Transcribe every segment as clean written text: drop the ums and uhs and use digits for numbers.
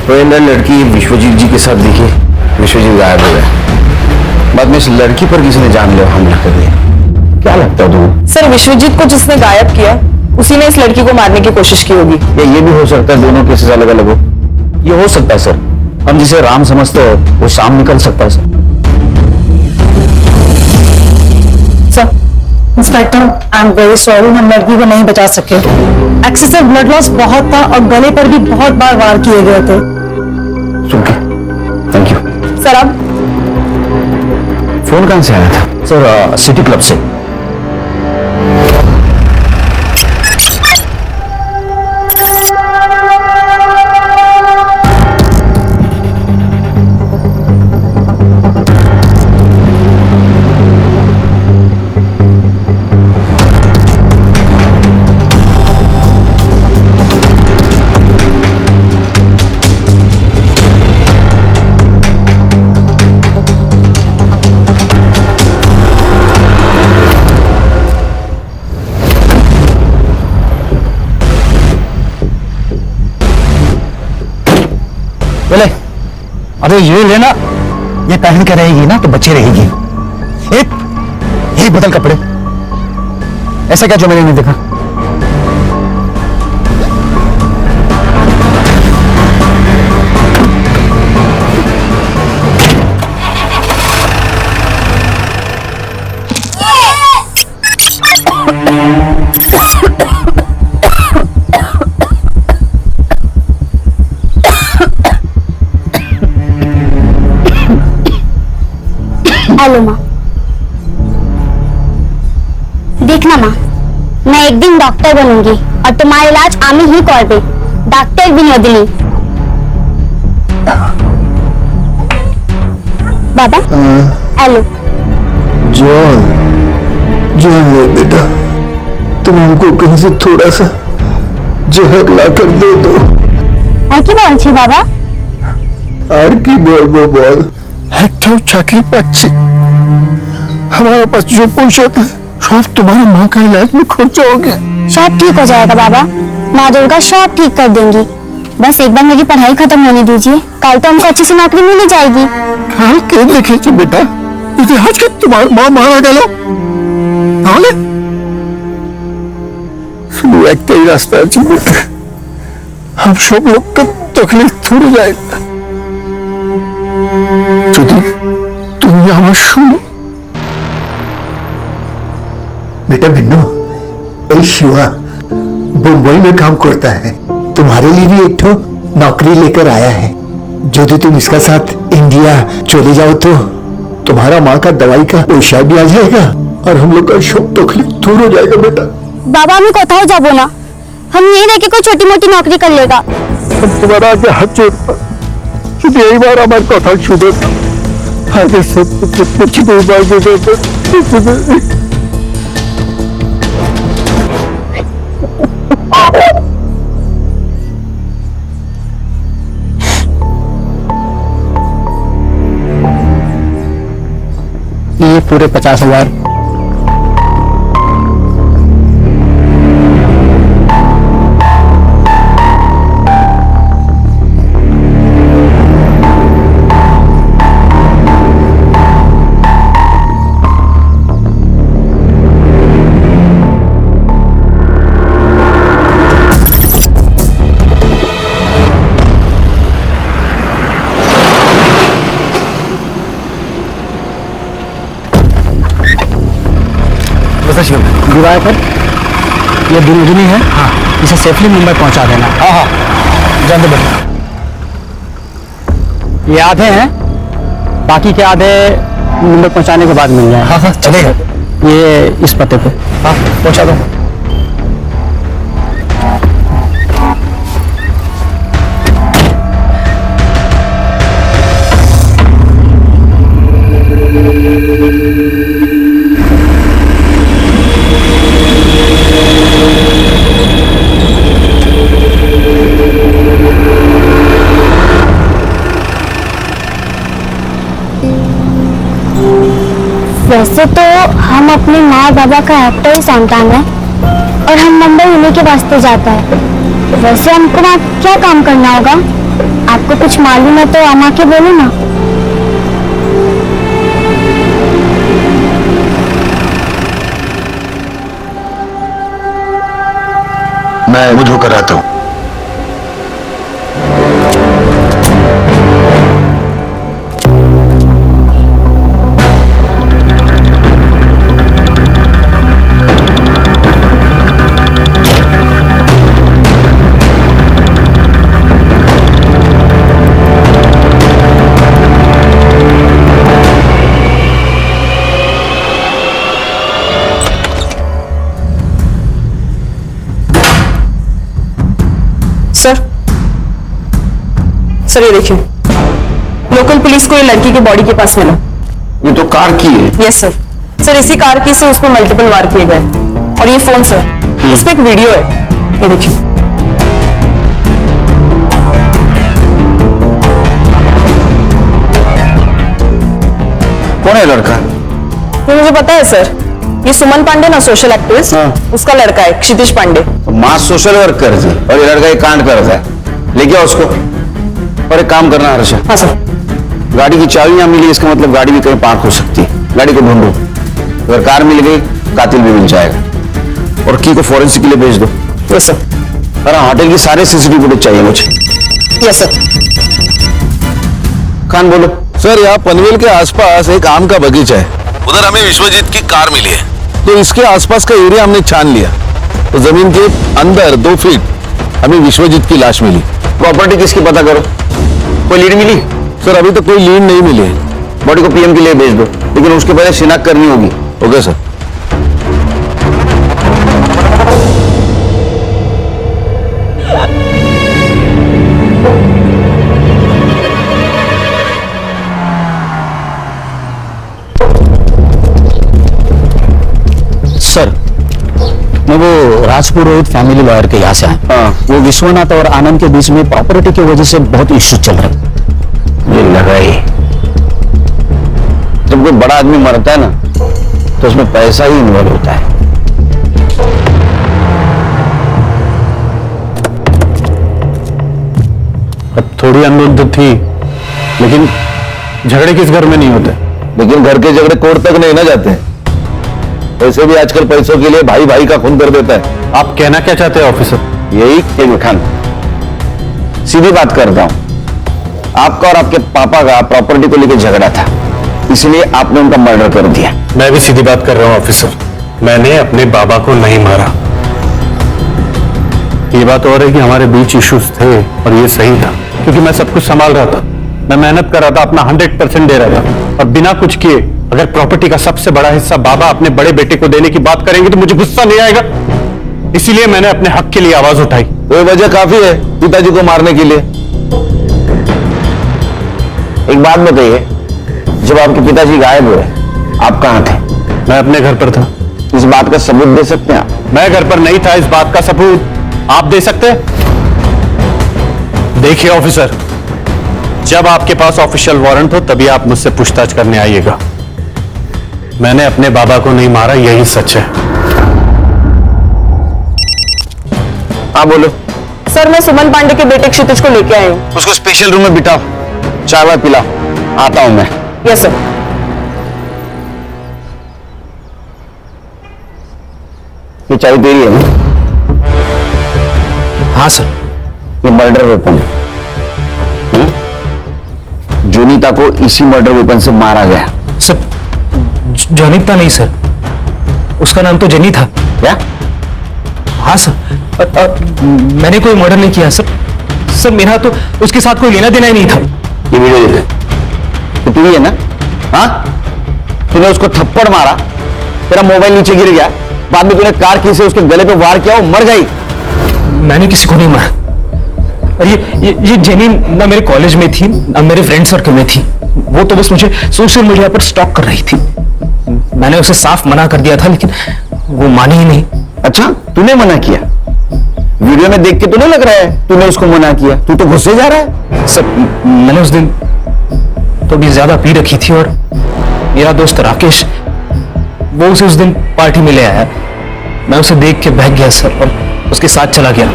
तो ये लड़की विश्वजीत जी के साथ दिखी, विश्वजीत गायब हो गया। बाद में इस लड़की पर किसी ने जानलेवा हमला कर दिया। क्या लगता है तुम्हें? सर, विश्वजीत को जिसने गायब किया उसी ने इस लड़की को मारने की कोशिश की होगी। या ये भी हो सकता है दोनों केसेस अलग अलग हो। ये हो सकता है सर, हम जिसे राम समझते हैं वो शाम निकल सकता है sir. Inspector, I am very sorry, हम लड़की को नहीं बचा सके। एक्सेसिव ब्लड लॉस बहुत था और गले पर भी बहुत बार वार किए गए थे। Thank you sir. अब फोन कहां से आया था? सर सिटी क्लब से। बोले, अरे ये लेना, ये पहन के रहेगी ना तो बची रहेगी। एक बदल कपड़े, ऐसा क्या जो मैंने नहीं देखा? हेलो माँ। देखना माँ, मैं एक दिन डॉक्टर बनूंगी और तुम्हारा इलाज आमी ही करबे, डॉक्टर भी नहीं दिली। बाबा, हेलो। जॉन, वो बेटा, तुम हमको कहीं से थोड़ा सा जहर ला कर दे दो। আর কি বলছি বাবা? আর কি বলবো বল, একটাও চাকরি পাচ্ছি, हमारे पास जो पैसा था सब तुम्हारी माँ का इलाज में खर्चा हो गया। सब ठीक हो जाएगा बाबा, माँ दुर्गा सब ठीक कर देंगी। बस एक बार मेरी पढ़ाई खत्म होने दीजिए, कल तो हमको अच्छी सी नौकरी मिल जाएगी। कल के देखे बेटा, इतिहास के तुम्हारी माँ मारा गया তাহলে শুধু একটাই রাস্তা আছে বেটা, हम सब लोग का तकलीफ छूट जाएगा যদি তুমি আমার শুনো। बेटा बिन्नू, शिवा मुंबई में काम करता है, तुम्हारे लिए भी एक ठो नौकरी लेकर आया है। यदि तुम इसका साथ इंडिया चले जाओ तो तुम्हारा माँ का दवाई का पैसा भी आ जाएगा और हम लोग का सब तकलीफ दूर हो जाएगा बेटा। बाबा, हमें कोথাও যাবো না, हम यहीं रह के कोई छोटी मोटी नौकरी कर लेगा। तुम्हारा आगे हाथ जोड़ता, शुद्ध यही बार हमारे कथा छुड़े आगे सब कुछ नहीं बार दे। ये पूरे 50,000। दिवार पर ये दुर्जनी है, हाँ, इसे सेफली मुंबई पहुंचा देना। हाँ हाँ, जल्द बढ़। ये आधे हैं, बाकी के आधे मुंबई पहुंचाने के बाद मिल जाए। हाँ हाँ चलेगा। ये इस पते पे हाँ पहुंचा दो। वैसे तो हम अपने माँ बाबा का एकटा ही संतान है और हम मुंबई उन्हीं के वास्ते जाता है। वैसे हमको वहाँ क्या काम करना होगा? आपको कुछ मालूम है तो अम्मा के बोलो ना। मैं मुझ होकर आता हूं। सर ये देखिए, लोकल पुलिस को ये लड़की की बॉडी के पास मिला। ये तो कार की है। Yes sir. सर इसी कार की से उसको मल्टीपल वार किए गए। और ये फोन सर, उसमें एक वीडियो है, ये देखिए। कौन है लड़का? ये मुझे पता है सर, ये सुमन पांडे ना, सोशल एक्टिविस्ट, उसका लड़का है क्षितिज पांडे। मास सोशल वर्कर थी और ये लड़का ये कांड कर रहा है। लेके आओ उसको। और एक काम करना हर्षा। हाँ सर। गाड़ी की चाबी यहाँ मिली, इसका मतलब गाड़ी भी कहीं पार्क हो सकती है। गाड़ी को ढूंढो, अगर कार मिल गई कातिल भी मिल जाएगा। और की को फॉरेंसिक के लिए भेज दो। Yes sir. और होटल की सारे सीसीटीवी फुटेज चाहिए मुझे। Yes sir. खान बोलो। सर यहाँ पनवेल के आसपास एक आम का बगीचा है, उधर हमें विश्वजीत की कार मिली है, तो इसके आसपास का एरिया हमने छान लिया, तो जमीन के अंदर 2 फीट हमें विश्वजीत की लाश मिली। प्रॉपर्टी किसकी पता करो। कोई लीड मिली? सर अभी तक कोई लीड नहीं मिली है। बॉडी को पीएम के लिए भेज दो, लेकिन उसके पहले शिनाख्त करनी होगी। Okay sir. सर मैं वो राजपुरोहित फैमिली लॉयर के यहाँ से आया। हाँ। वो विश्वनाथ और आनंद के बीच में प्रॉपर्टी की वजह से बहुत इश्यू चल रहे हैं। ये लगा ही, जब कोई बड़ा आदमी मरता है ना तो उसमें पैसा ही इन्वॉल्व होता है। अब थोड़ी अनबुद्ध थी, लेकिन झगड़े किस घर में नहीं होते। लेकिन घर के झगड़े कोर्ट तक नहीं ना जाते। वैसे भी आजकल पैसों के लिए भाई भाई का खून कर देता है। आप कहना क्या चाहते हैं ऑफिसर? यही एक खान, सीधी बात करता हूं, आपका और आपके पापा का प्रॉपर्टी को लेकर झगड़ा था, इसलिए आपने उनका मर्डर कर दिया। मैं भी सीधी बात कर रहा हूं ऑफिसर, मैंने अपने बाबा को नहीं मारा। ये बात और है कि हमारे बीच इश्यूज थे और ये सही था, क्योंकि मैं सब कुछ संभाल रहा था, मैं मेहनत कर रहा था, अपना 100% दे रहा था, और बिना कुछ किए अगर प्रॉपर्टी का सबसे बड़ा हिस्सा बाबा अपने बड़े बेटे को देने की बात करेंगे तो मुझे गुस्सा नहीं आएगा। इसीलिए मैंने अपने हक के लिए आवाज उठाई। कोई वजह काफी है पिताजी को मारने के लिए। एक बात बताइए, जब आपके पिताजी गायब हुए आप कहां थे? मैं अपने घर पर था। इस बात का सबूत दे सकते हैं आप? मैं घर पर नहीं था, इस बात का सबूत आप दे सकते हैं? देखिए ऑफिसर, जब आपके पास ऑफिशियल वारंट हो तभी आप मुझसे पूछताछ करने आइएगा। मैंने अपने बाबा को नहीं मारा, यही सच है। हाँ बोलो। सर मैं सुमन पांडे के बेटे क्षितिज को लेके आई हूँ। उसको स्पेशल रूम में बिठाओ, चाय वाय पिलाओ, आता हूं मैं। Yes sir. ये चाय तेरी है ना? हाँ सर। ये मर्डर वेपन है। जोनीता को इसी मर्डर वेपन से मारा गया। सर जोनीता नहीं सर, उसका नाम तो जेनी था। क्या? हाँ सर, मैंने कोई मर्डर नहीं किया सर। सर मेरा तो उसके साथ कोई लेना देना ही नहीं था। ये वीडियो देख, तो तू ही है ना? हाँ, तूने उसको थप्पड़ मारा, तेरा मोबाइल नीचे गिर गया, बाद में तूने कार की से उसके गले पे वार किया, वो मर गई। मैंने किसी को नहीं मारा। और ये जेनी ना मेरे कॉलेज में थी ना मेरे फ्रेंड सर्कल में थी। वो तो बस मुझे सोशल मीडिया पर स्टॉक कर रही थी। मैंने उसे साफ मना कर दिया था, लेकिन वो मानी ही नहीं। अच्छा, तूने मना किया? वीडियो में देख के तो नहीं लग रहा है तूने उसको मना किया, तू तो गुस्से जा रहा है। सर मैंने उस दिन तो भी ज्यादा पी रखी थी, और मेरा दोस्त राकेश वो उसे उस दिन पार्टी में ले आया। मैं उसे देख के बहक गया सर, और उसके साथ चला गया।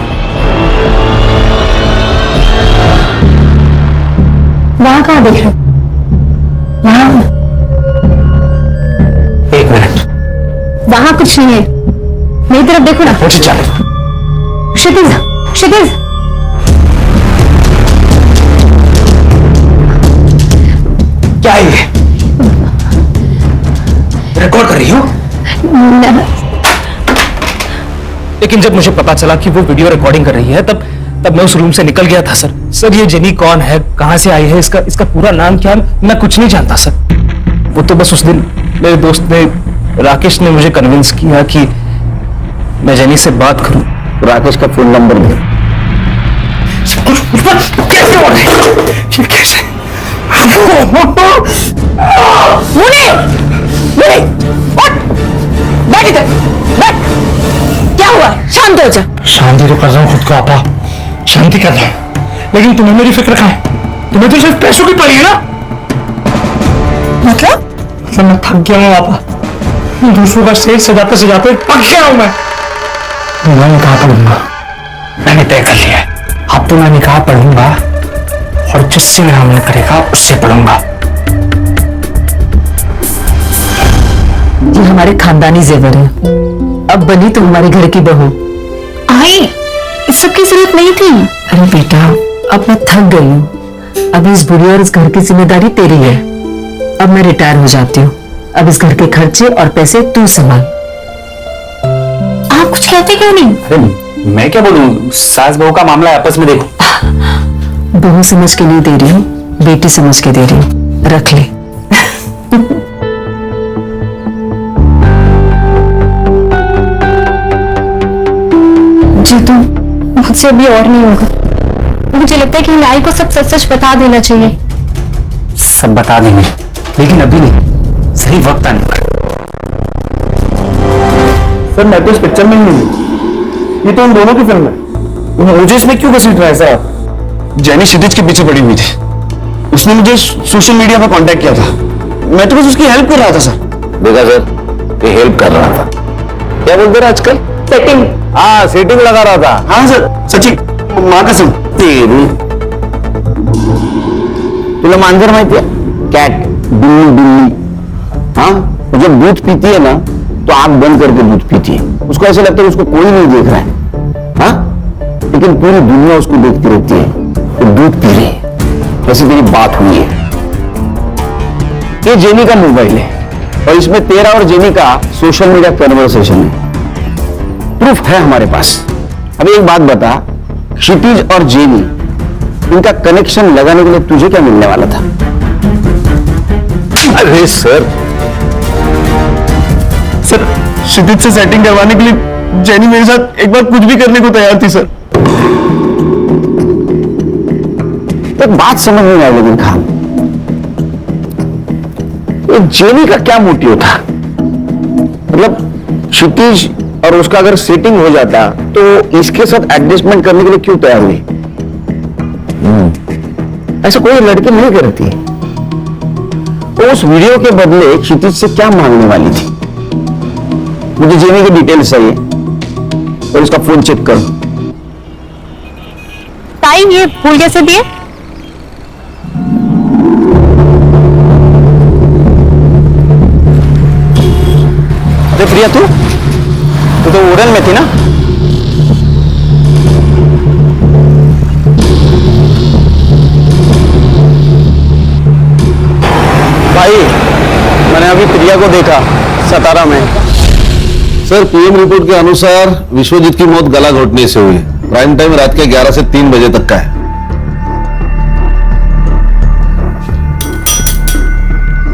वहां कहाँ देख रहे हो? वहां? एक मिनट, वहां कुछ नहीं है, मेरी तरफ देखो ना। मुझे चले। क्षितिज, क्षितिज, क्या है ये? रिकॉर्ड कर रही हो? लेकिन जब मुझे पता चला कि वो वीडियो रिकॉर्डिंग कर रही है तब मैं उस रूम से निकल गया था सर। सर ये जेनी कौन है, कहां से आई है, इसका पूरा नाम क्या है, मैं कुछ नहीं जानता सर। वो तो बस उस दिन मेरे दोस्त ने, राकेश ने मुझे कन्विंस किया कि मैं जेनी से बात करूं। राकेश का फोन नंबर दे। कैसे हो रहा है? ये कैसे? मुने, मुने, उठ, बैठ इधर, बैठ। क्या हुआ? शांत हो जा। शांति तो कर रहा हूं खुद को आपा, शांति कर रहा हूं, लेकिन तुम्हें मेरी फिक्र कहां है? तुम्हें तो सिर्फ पैसों की पड़ी है ना। मतलब मैं थक गया हूं आपा, दूसरों का स्टेज सजाते सजाते पक गया हूं मैं निकाह पढ़ूंगा। मैंने तय कर लिया है, अब तो मैं निकाह पढ़ूंगा और जिससे मेरा मन करेगा उससे पढ़ूंगा। ये हमारे खानदानी जेवर है, अब बनी तो हमारे घर की बहू। आई, इस सब की जरूरत नहीं थी। अरे बेटा, अब मैं थक गई हूँ, अब इस बुढ़ी और इस घर की जिम्मेदारी तेरी है। अब मैं रिटायर हो जाती हूँ, अब इस घर के खर्चे और पैसे तू संभाल। आप कुछ कहते क्यों नहीं? अरे मैं क्या बोलूं, सास बहू का मामला आपस में देखो। बहू समझ के नहीं दे रही हूँ, बेटी समझ के दे रही हूँ, रख ले। जीतू, मुझसे अभी और नहीं होगा। मुझे लगता है कि न्याय को सब सच सच बता देना चाहिए। सब बता देंगे, लेकिन अभी नहीं, सही वक्त आने पर। सर मैं तो इस पिक्चर में ही नहीं हूं, ये तो उन दोनों की फिल्म है। मुझे इसमें क्यों घसीट रहा है साहब? जेनी क्षितिज के पीछे पड़ी हुई थी, उसने मुझे सोशल मीडिया पर कांटेक्ट किया था, मैं तो बस उसकी हेल्प कर रहा था सर। देखा सर, ये हेल्प कर रहा था। क्या बोलते रहे आजकल? सेटिंग। हाँ, सेटिंग लगा रहा था। हाँ सर, सच्ची माँ कसम। तेरी तुला मांजर माहिती है? कैट, बिल्ली बिल्ली। हाँ, वो जब दूध पीती है ना तो आंख बंद करके दूध पीती है। उसको ऐसा लगता है उसको कोई नहीं देख रहा है। हाँ, लेकिन पूरी दुनिया उसको देखती रहती है, वो दूध पी रही है। वैसे तेरी बात हुई है। ये जेनी का मोबाइल है और इसमें तेरा और जेनी का सोशल मीडिया कन्वर्सेशन है, प्रूफ है हमारे पास। अब एक बात बता, क्षितिज और जेनी, इनका कनेक्शन लगाने के लिए तुझे क्या मिलने वाला था? अरे सर क्षितिज से सेटिंग करवाने के लिए जेनी मेरे साथ एक बार कुछ भी करने को तैयार थी सर। एक बात समझ नहीं आई लेकिन खान, ये जेनी का क्या मोटिव था? मतलब क्षितिज और उसका अगर सेटिंग हो जाता तो इसके साथ एडजस्टमेंट करने के लिए क्यों तैयार हुई? ऐसा कोई लड़की नहीं करती। तो उस वीडियो के बदले क्षितिज से क्या मांगने वाली थी? मुझे जेनी की डिटेल्स चाहिए और उसका फोन चेक करो। ताई, ये फूल कैसे दिए? अरे प्रिया, तू तो उड़न में थी ना? भाई, मैंने अभी प्रिया को देखा सतारा में। सर, पीएम रिपोर्ट के अनुसार विश्वजीत की मौत गला घोटने से हुई। प्राइम टाइम रात के 11 से 3 बजे तक का है।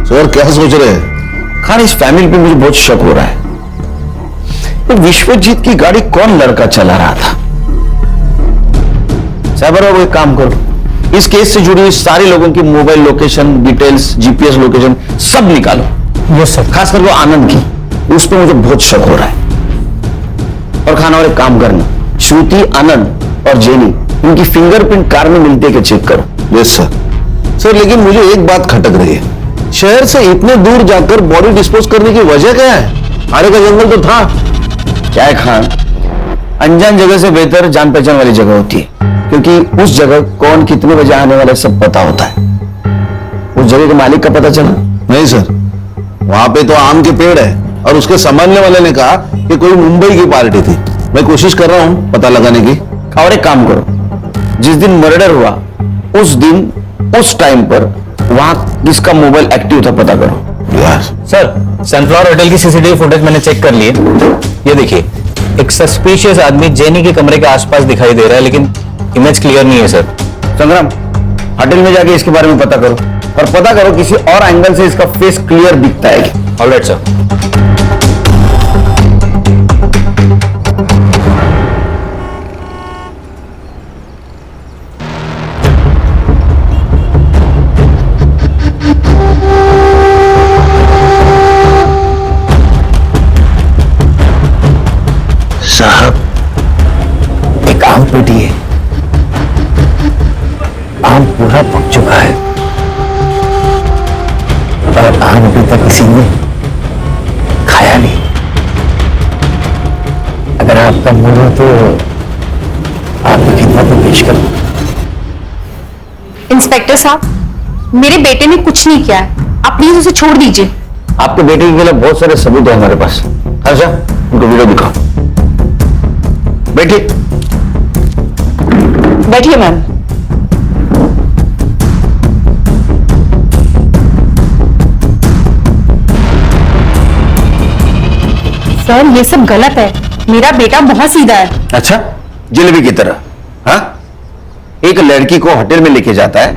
सर क्या सोच रहे हैं? खान, इस फैमिली पे मुझे बहुत शक हो रहा है। तो विश्वजीत की गाड़ी कौन लड़का चला रहा था? साइबर बाबू, एक काम करो, इस केस से जुड़ी हुई सारे लोगों की mobile location details, GPS location सब निकालो। Yes sir. खास करके आनंद की, उस पर मुझे बहुत शक हो रहा है। और खाना, और एक काम करना, श्रुति, आनंद और जेनी, इनकी फिंगरप्रिंट कार में मिलते के चेक करो। Yes sir. सर लेकिन मुझे एक बात खटक रही है, शहर से इतने दूर जाकर बॉडी डिस्पोज करने की वजह क्या है? आरे का जंगल तो था। क्या है खान, अनजान जगह से बेहतर जान पहचान वाली जगह होती है, क्योंकि उस जगह कौन कितने बजे आने वाला सब पता होता है। उस जगह के मालिक का पता चला? नहीं सर, वहां पे तो आम के पेड़ है और उसके संभालने वाले ने कहा कि कोई मुंबई की पार्टी थी। मैं कोशिश कर रहा हूं पता लगाने की। और एक काम करो, जिस दिन मर्डर हुआ उस दिन उस टाइम पर वहां किसका मोबाइल एक्टिव था पता करो। यार सर, सनफ्लावर होटल की सीसीटीवी फुटेज मैंने चेक कर ली है। ये देखिए, एक सस्पिशियस आदमी जेनी के कमरे के आसपास दिखाई दे रहा है, लेकिन इमेज क्लियर नहीं है सर। संग्राम, होटल में जाके इसके बारे में पता करो और पता करो किसी और एंगल से इसका फेस क्लियर दिखता है क्या। Alright sir. साहब, एक आम पेटी है, आम पूरा पक चुका है और आम अभी तक किसी ने खाया नहीं। अगर आपका मूड हो तो आपकी खिदमत में पेश करूं। इंस्पेक्टर साहब, मेरे बेटे ने कुछ नहीं किया है, आप प्लीज उसे छोड़ दीजिए। आपके बेटे के खिलाफ बहुत सारे सबूत है हमारे पास। अच्छा, उनको वीडियो दिखाओ। बैठिए। बैठिए मैम। सर, ये सब गलत है। मेरा बेटा बहुत सीधा है। अच्छा, जलेबी की तरह? हाँ, एक लड़की को होटल में लेके जाता है,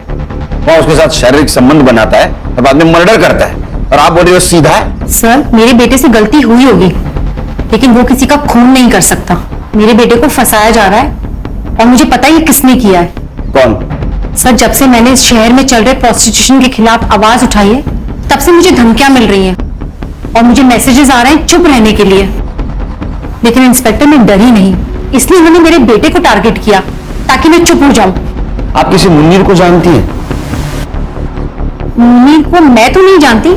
वहां उसके साथ शारीरिक संबंध बनाता है और बाद में मर्डर करता है, और आप बोल रहे हो सीधा है? सर, मेरे बेटे से गलती हुई होगी, लेकिन वो किसी का खून नहीं कर सकता। मेरे बेटे को फंसाया जा रहा है और मुझे पता है ये किसने किया है। कौन? सर, जब से मैंने इस शहर में चल रहे प्रोस्टिट्यूशन के खिलाफ आवाज उठाई है, तब से मुझे धमकियां मिल रही हैं और मुझे मैसेजेस आ रहे हैं चुप रहने के लिए। लेकिन इंस्पेक्टर, मैं डरी नहीं, इसलिए उन्होंने मेरे बेटे को टारगेट किया ताकि मैं चुप हो जाऊं। आप किसी मुन्नीर को जानती हैं? मुन्नीर को मैं तो नहीं जानती,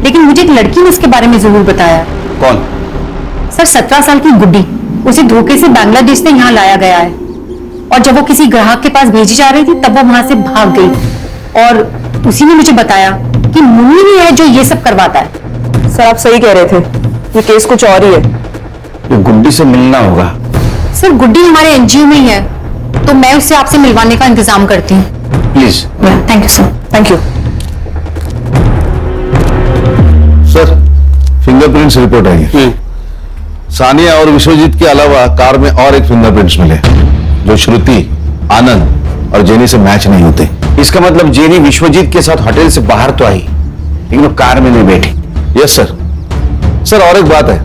लेकिन मुझे एक लड़की ने उसके बारे में जरूर बताया। कौन? सर, 17 साल की गुड्डी। उसे धोखे से बांग्लादेश से यहाँ लाया गया है और जब वो किसी ग्राहक के पास भेजी जा रही थी तब वो वहां से भाग गई और उसी ने मुझे बताया कि मुन्नी ही है जो ये सब करवाता है। सर, आप सही कह रहे थे, ये केस कुछ और ही है। ये गुड्डी से मिलना होगा। सर, गुड्डी हमारे एनजीओ में ही है, तो मैं उससे आपसे मिलवाने का इंतजाम करती हूँ। Please. Thank you sir. Thank you. Sir, fingerprints report आई है। सानिया और विश्वजीत के अलावा कार में और एक फिंगरप्रिंट्स मिले जो श्रुति, आनंद और जेनी से मैच नहीं होते। इसका मतलब जेनी विश्वजीत के साथ होटल से बाहर तो आई, लेकिन वो कार में नहीं बैठी। Yes sir. सर, और एक बात है,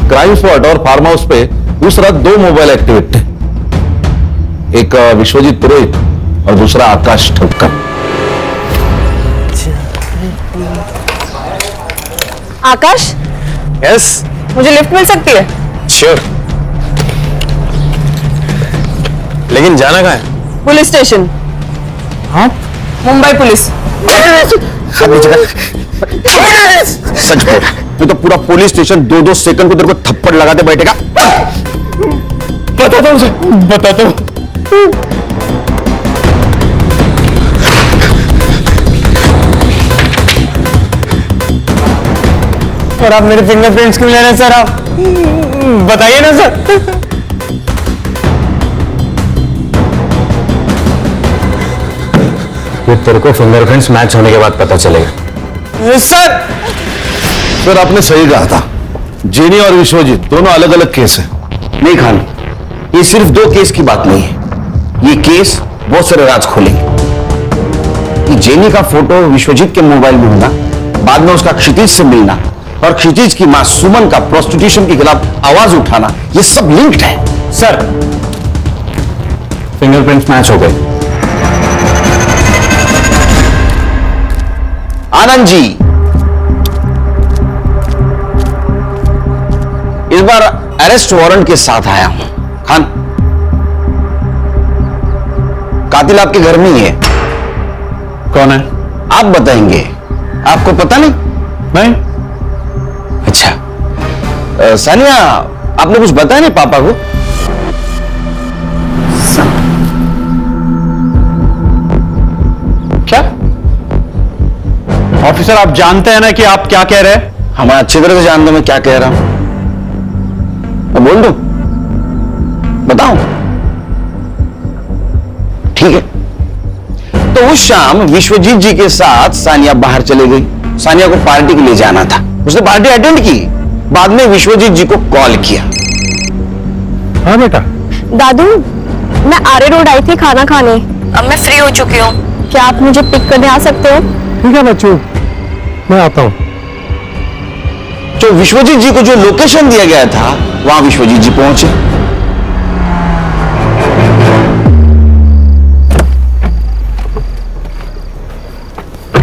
क्राइम स्पॉट और फार्म हाउस पे उस रात 2 मोबाइल एक्टिवेट थे, एक विश्वजीत पुरोहित और दूसरा आकाश ठक्कर। आकाश, यस, मुझे लिफ्ट मिल सकती है? श्योर। लेकिन जाना कहाँ है? Police station. हाँ? मुंबई पुलिस। सच बोल, तू तो पूरा पुलिस स्टेशन 2-2 सेकंड को तेरे को थप्पड़ लगाते बैठेगा। बताता हूँ सर, बताता हूँ। और आप मेरे फिंगरप्रिंट्स क्यों ले रहे हैं सर? आप बताइए ना सर। ये तेरे को फिंगरप्रिंट्स मैच होने के बाद पता चलेगा। सर, सर, आपने सही कहा था, जेनी और विश्वजीत दोनों अलग अलग केस है। नहीं खान, ये सिर्फ 2 केस की बात नहीं है, ये केस बहुत सारे राज खोलेंगे। कि जेनी का फोटो विश्वजीत के मोबाइल में होना, बाद में उसका क्षितिज से मिलना और क्षितिज की मां सुमन का प्रोस्टिट्यूशन के खिलाफ आवाज उठाना, ये सब लिंक्ड है। सर, फिंगरप्रिंट्स मैच हो गए। आनंद जी, इस बार अरेस्ट वारंट के साथ आया हूं। खान, कातिल आपके घर में ही है। कौन है? आप बताएंगे, आपको पता नहीं? नहीं। अच्छा, सानिया, आपने कुछ बताया नहीं पापा को? क्या? ऑफिसर, आप जानते हैं ना कि आप क्या कह रहे हैं? हाँ, मैं अच्छी तरह से जानता हूं मैं क्या कह रहा हूं। मैं बोल दूं? बताऊं? ठीक है। तो उस शाम विश्वजीत जी के साथ सानिया बाहर चली गई। सानिया को पार्टी के लिए जाना था, उसने पार्टी अटेंड की। बाद में विश्वजीत जी को कॉल किया। हाँ बेटा। दादू, मैं आरे रोड आई थी खाना खाने। अब मैं फ्री हो चुकी हूँ, क्या आप मुझे पिक करने आ सकते हो? ठीक है बच्चों, मैं आता हूं। जो विश्वजीत जी को जो लोकेशन दिया गया था, वहां विश्वजीत जी पहुंचे।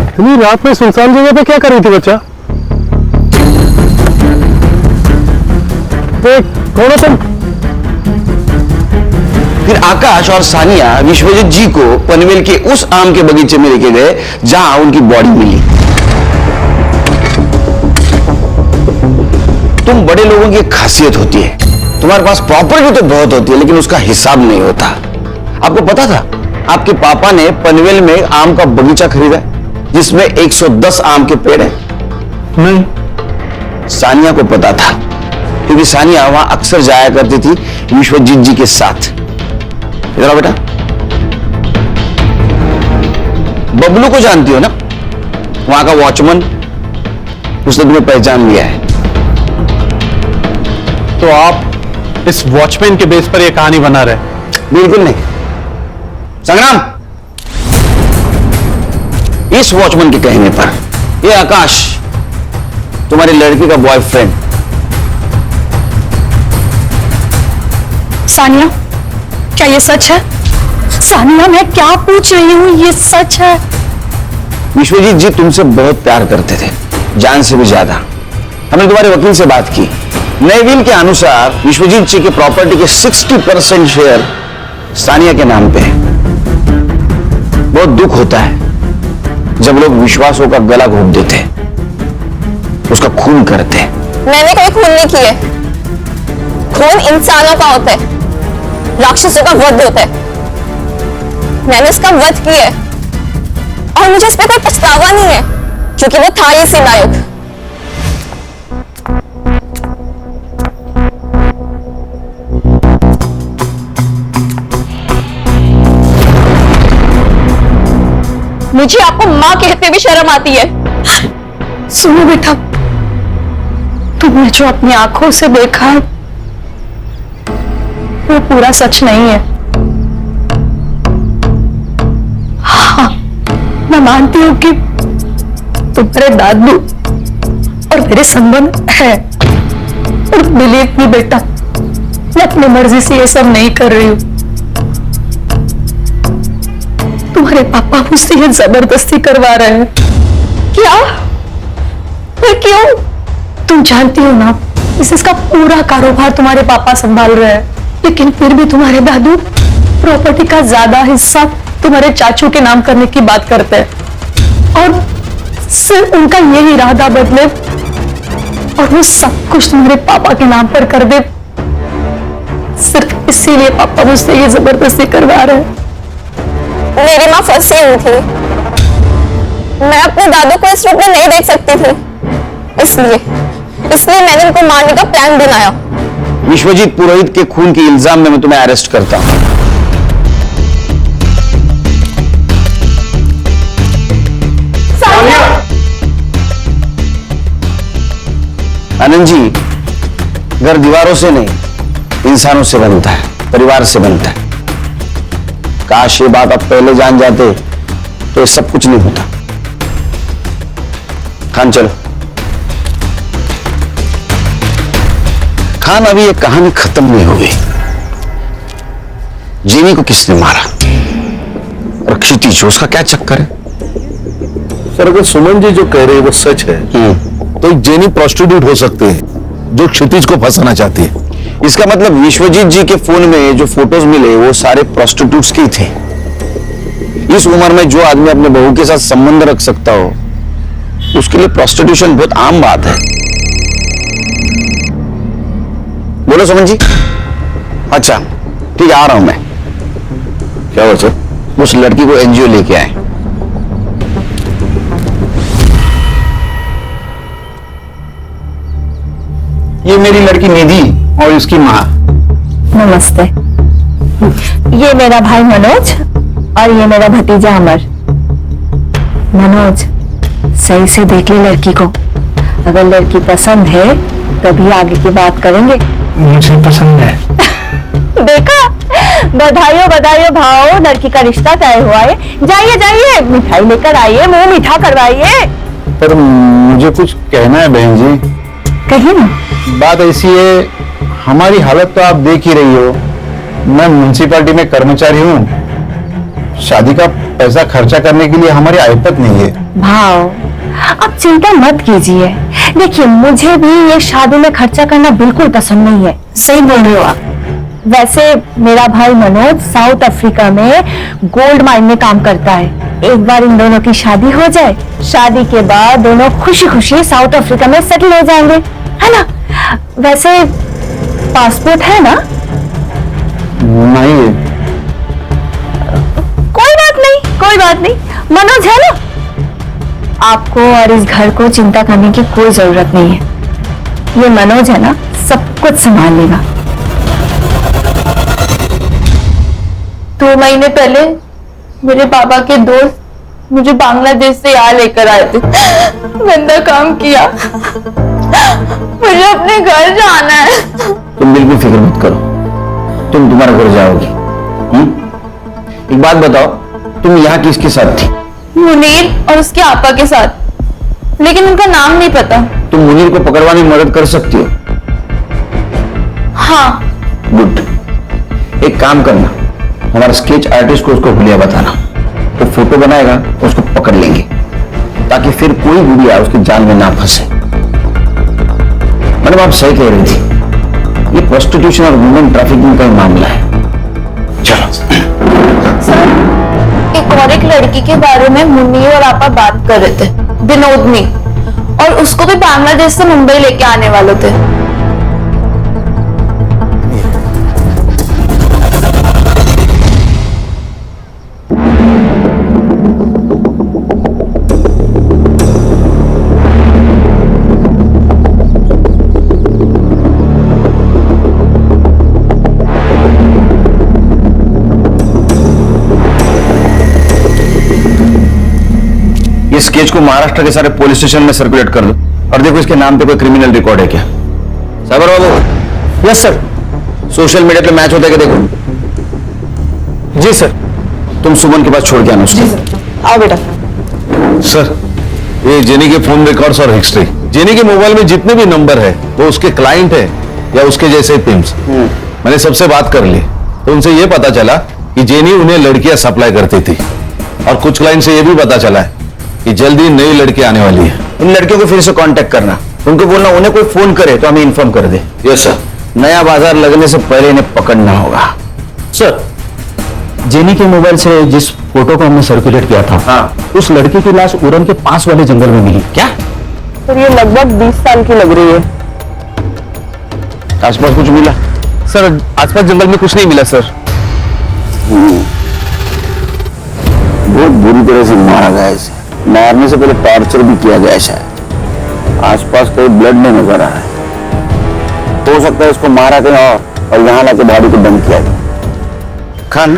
इतनी रात में सुनसान जगह पे क्या कर रही थी बच्चा? कौन हो तुम? फिर आकाश और सानिया विश्वजीत जी को पनवेल के उस आम के बगीचे में लेके गए जहां उनकी बॉडी मिली। तुम बड़े लोगों की एक खासियत होती है, तुम्हारे पास प्रॉपर्टी तो बहुत होती है लेकिन उसका हिसाब नहीं होता। आपको पता था आपके पापा ने पनवेल में आम का बगीचा खरीदा जिसमें 110 आम के पेड़ हैं? नहीं। सानिया को पता था क्योंकि सानिया वहां अक्सर जाया करती थी विश्वजीत जी के साथ। इधर आओ बेटा। बबलू को जानती हो ना, वहां का वॉचमैन, उसने तुम्हें पहचान लिया है। तो आप इस वॉचमैन के बेस पर यह कहानी बना रहे? बिल्कुल नहीं संग्राम, इस वॉचमैन के कहने पर यह आकाश तुम्हारी लड़की का बॉयफ्रेंड। सानिया, क्या ये सच है? सानिया, मैं क्या पूछ रही हूँ, ये सच है? विश्वजीत जी तुमसे बहुत प्यार करते थे, जान से भी ज्यादा। हमने तुम्हारे वकील से बात की। नए विल के अनुसार विश्वजीत जी के प्रॉपर्टी के 60% शेयर सानिया के नाम पे है। बहुत दुख होता है जब लोग विश्वासों का गला घोंट देते हैं, उसका खून करते हैं। मैंने कोई खून नहीं किए। खून इंसानों का होता है, राक्षसों का वध होता है। मैंने उसका वध किया है और मुझे इस पर कोई पछतावा नहीं है क्योंकि वो था ही इसी लायक। मुझे आपको माँ कहते भी शर्म आती है। सुनो बेटा, तुमने जो अपनी आंखों से देखा है वो पूरा सच नहीं है। हाँ, मैं मानती हूँ कि तुम्हारे दादू और मेरे संबंध है, और बिलीव मी बेटा, मैं अपनी मर्जी से ये सब नहीं कर रही हूँ। तुम्हारे पापा मुझसे ये जबरदस्ती करवा रहे हैं। क्या? फिर क्यों? तुम जानती हो ना, इसका पूरा कारोबार तुम्हारे पापा संभाल रहे हैं, लेकिन फिर भी तुम्हारे दादू प्रॉपर्टी का ज्यादा हिस्सा तुम्हारे चाचू के नाम करने की बात करते हैं और सिर्फ उनका यही इरादा बदले और वो सब कुछ तुम्हारे पापा के नाम पर कर दे। सिर्फ इसीलिए पापा मुझसे ये जबरदस्ती करवा रहे हैं। मेरी माँ फंसी हुई थी, मैं अपने दादू को इस रूप में नहीं देख सकती थी, इसलिए मैंने उनको मारने का प्लान बनाया। विश्वजीत पुरोहित के खून के इल्जाम में मैं तुम्हें अरेस्ट करता हूं। आनंद जी, घर दीवारों से नहीं, इंसानों से बनता है, परिवार से बनता है। काश ये बात आप पहले जान जाते तो ये सब कुछ नहीं होता। खान चलो। खान, अभी ये कहानी खत्म नहीं हुई। जेनी को किसने मारा और क्षितिज, उसका क्या चक्कर है? सर, अगर सुमन जी जो कह रहे हैं वो सच है तो एक जेनी प्रोस्टिट्यूट हो सकते हैं जो क्षितिज को फंसाना चाहती है। इसका मतलब विश्वजीत जी के फोन में जो फोटोज मिले वो सारे प्रोस्टिट्यूट्स के थे। इस उम्र में जो आदमी अपने बहू के साथ संबंध रख सकता हो उसके लिए प्रोस्टिट्यूशन बहुत आम बात है। बोलो सुमन जी। अच्छा ठीक है, आ रहा हूं मैं। क्या हुआ सर? उस लड़की को एनजीओ लेके आए। ये मेरी लड़की निधि और इसकी माँ। नमस्ते। ये मेरा भाई मनोज और ये मेरा भतीजा अमर। मनोज, सही से देख ले लड़की को। अगर लड़की पसंद है तभी आगे की बात करेंगे। मुझे पसंद है। देखा, बधाइयों बधाइयों भाव, लड़की का रिश्ता तय हुआ है। जाइए जाइए, मिठाई लेकर आइए, मुंह मीठा करवाइए। पर मुझे कुछ कहना है बहन जी। कहिए ना। बात ऐसी है, हमारी हालत तो आप देख ही रही हो। मैं म्युनिसिपैलिटी में कर्मचारी हूँ। शादी का पैसा खर्चा करने के लिए हमारी आयत नहीं है। भाव, आप चिंता मत कीजिए। देखिए, मुझे भी ये शादी में खर्चा करना बिल्कुल पसंद नहीं है। सही बोल रहे हो आप। वैसे मेरा भाई मनोज साउथ अफ्रीका में गोल्ड माइन में काम करता है। एक बार इन दोनों की शादी हो जाए, शादी के बाद दोनों खुशी खुशी साउथ अफ्रीका में सेटल हो जाएंगे, है ना? वैसे पासपोर्ट है ना? नहीं। कोई बात नहीं, कोई बात नहीं। मनोज है ना? आपको और इस घर को चिंता करने की कोई जरूरत नहीं है। ये मनोज है ना, सब कुछ संभाल लेगा। 2 महीने पहले मेरे पापा के दोस्त मुझे बांग्लादेश से यहाँ लेकर आए थे। गंदा काम किया। मुझे अपने घर जाना है। तुम बिल्कुल फिक्र मत करो, तुम तुम्हारे घर जाओगी। एक बात बताओ, तुम यहाँ किसके साथ थी? मुनीर और उसके आपा के साथ, लेकिन उनका नाम नहीं पता। तुम मुनीर को पकड़वाने में मदद कर सकती हो? हाँ। गुड। एक काम करना, हमारा स्केच आर्टिस्ट को उसको हुलिया बताना, तो फोटो बनाएगा, उसको पकड़ लेंगे, ताकि फिर कोई गुड़िया उसके जाल में ना फंसे। मैडम, आप सही कह रही थी, ये प्रोस्टिट्यूशन और वुमेन ट्रैफिकिंग का मामला है। चलो। सर, एक और एक लड़की के बारे में मुनीर और आपा बात कर रहे थे, विनोदनी, और उसको भी बांग्लादेश से मुंबई लेके आने वाले थे। ये स्केच को महाराष्ट्र के सारे पुलिस स्टेशन में सर्कुलेट कर दो, और देखो इसके नाम पे कोई क्रिमिनल रिकॉर्ड है क्या। Sagar Babu. Yes sir. Social media पे मैच होता है क्या, देखो। जी सर। तुम सुमन के पास छोड़ के आना उसको। आओ बेटा। सर, ये जेनी के फोन रिकॉर्ड्स और हिस्ट्री, जेनी के मोबाइल में जितने भी नंबर है वो उसके क्लाइंट है या उसके जैसे पिम्स। मैंने सबसे बात कर ली, तो उनसे ये पता चला कि जेनी उन्हें लड़कियां सप्लाई करती थी, और कुछ क्लाइंट से ये भी पता चला है कि जल्दी नई लड़की आने वाली है। इन लड़कियों को फिर से कांटेक्ट करना, उनको बोलना उन्हें कोई फोन करे तो हमें इन्फॉर्म कर दे। Yes sir. नया बाजार लगने से पहले इन्हें पकड़ना होगा। सर, जेनी के मोबाइल से जिस फोटो को हमने सर्कुलेट किया था, हाँ, उस लड़की की लाश उड़न के पास वाले जंगल में मिली। क्या? तो ये लगभग 20 साल की लग रही है। आसपास कुछ मिला? सर, आसपास जंगल में कुछ नहीं मिला सर। बहुत बुरी तरह से मारा गया इसे। मारने से पहले टॉर्चर भी किया गया शायद। आसपास कोई ब्लड नहीं नजर आ रहा है। हो सकता है इसको मारा कहीं और यहाँ लाके बॉडी को डंप किया गया। खान,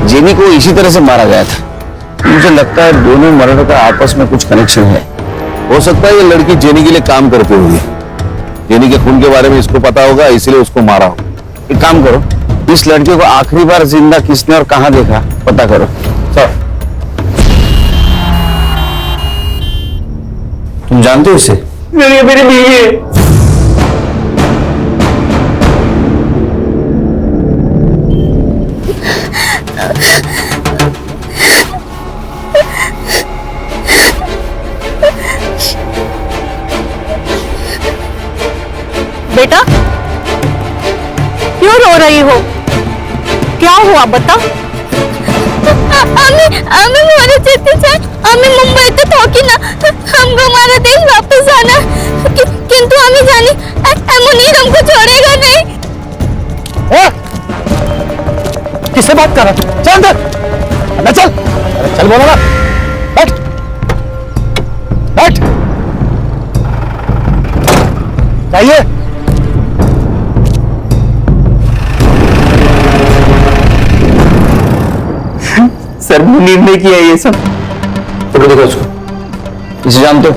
जेनी को इसी तरह से मारा गया था। मुझे लगता है दोनों मर्डर का आपस में कुछ कनेक्शन है। हो सकता है ये लड़की जेनी के लिए काम करती होगी, जेनी के खून के बारे में इसको पता होगा, इसलिए उसको मारा हो। एक काम करो, इस लड़के को आखिरी बार जिंदा किसने और कहां देखा पता करो। सर, तुम जानते हो इसे? मेरी बीवी है। बेटा, क्यों रो रही हो? क्या हुआ बता? আমি মরে যেতে চাই। আমি মুম্বাইতে থাকি না। हमको हमारा देश वापस आना, किंतु আমি জানি मुनीर हमको छोड़ेगा नहीं। किससे बात कर रहा है? चल अंदर। ना चल। चल बोलो ना। बैठ। बैठ। चाहिए? सर मुनीर ने किया ये सब। फोटो देखो उसको, इसे जानते हो?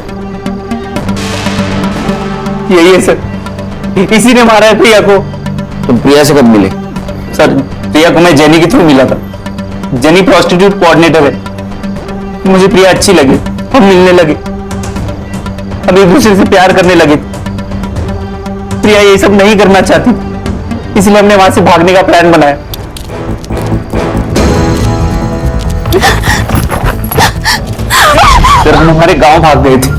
यही है सर, इसी ने मारा है प्रिया को। तुम प्रिया से कब मिले? सर प्रिया को मैं जेनी के थ्रू मिला था। जेनी प्रोस्टिट्यूट कोऑर्डिनेटर है। मुझे प्रिया अच्छी लगी, हम मिलने लगे, हम एक दूसरे से प्यार करने लगे। प्रिया ये सब नहीं करना चाहती, इसलिए हमने वहां से भागने का प्लान बनाया। फिर हम हमारे गांव भाग गए थे,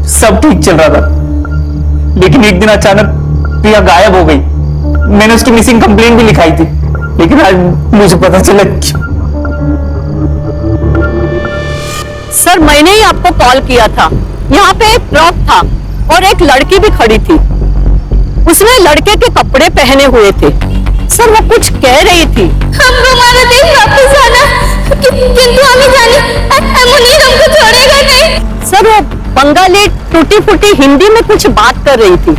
सब ठीक चल रहा था, लेकिन एक दिन अचानक प्रिया गायब हो गई। मैंने उसकी मिसिंग कंप्लेंट भी लिखाई थी, लेकिन आज मुझे पता चला क्यों। सर मैंने ही आपको कॉल किया था। यहाँ पे एक ट्रक था और एक लड़की भी खड़ी थी। उसने लड़के के कपड़े पहने हुए थे। सर वो कुछ कह रही थी। हमको हमारा देश वापस आना, किंतु हमें जाने मुनीर हमको छोड़ेगा नहीं। सर वो बंगाली टूटी फूटी हिंदी में कुछ बात कर रही थी।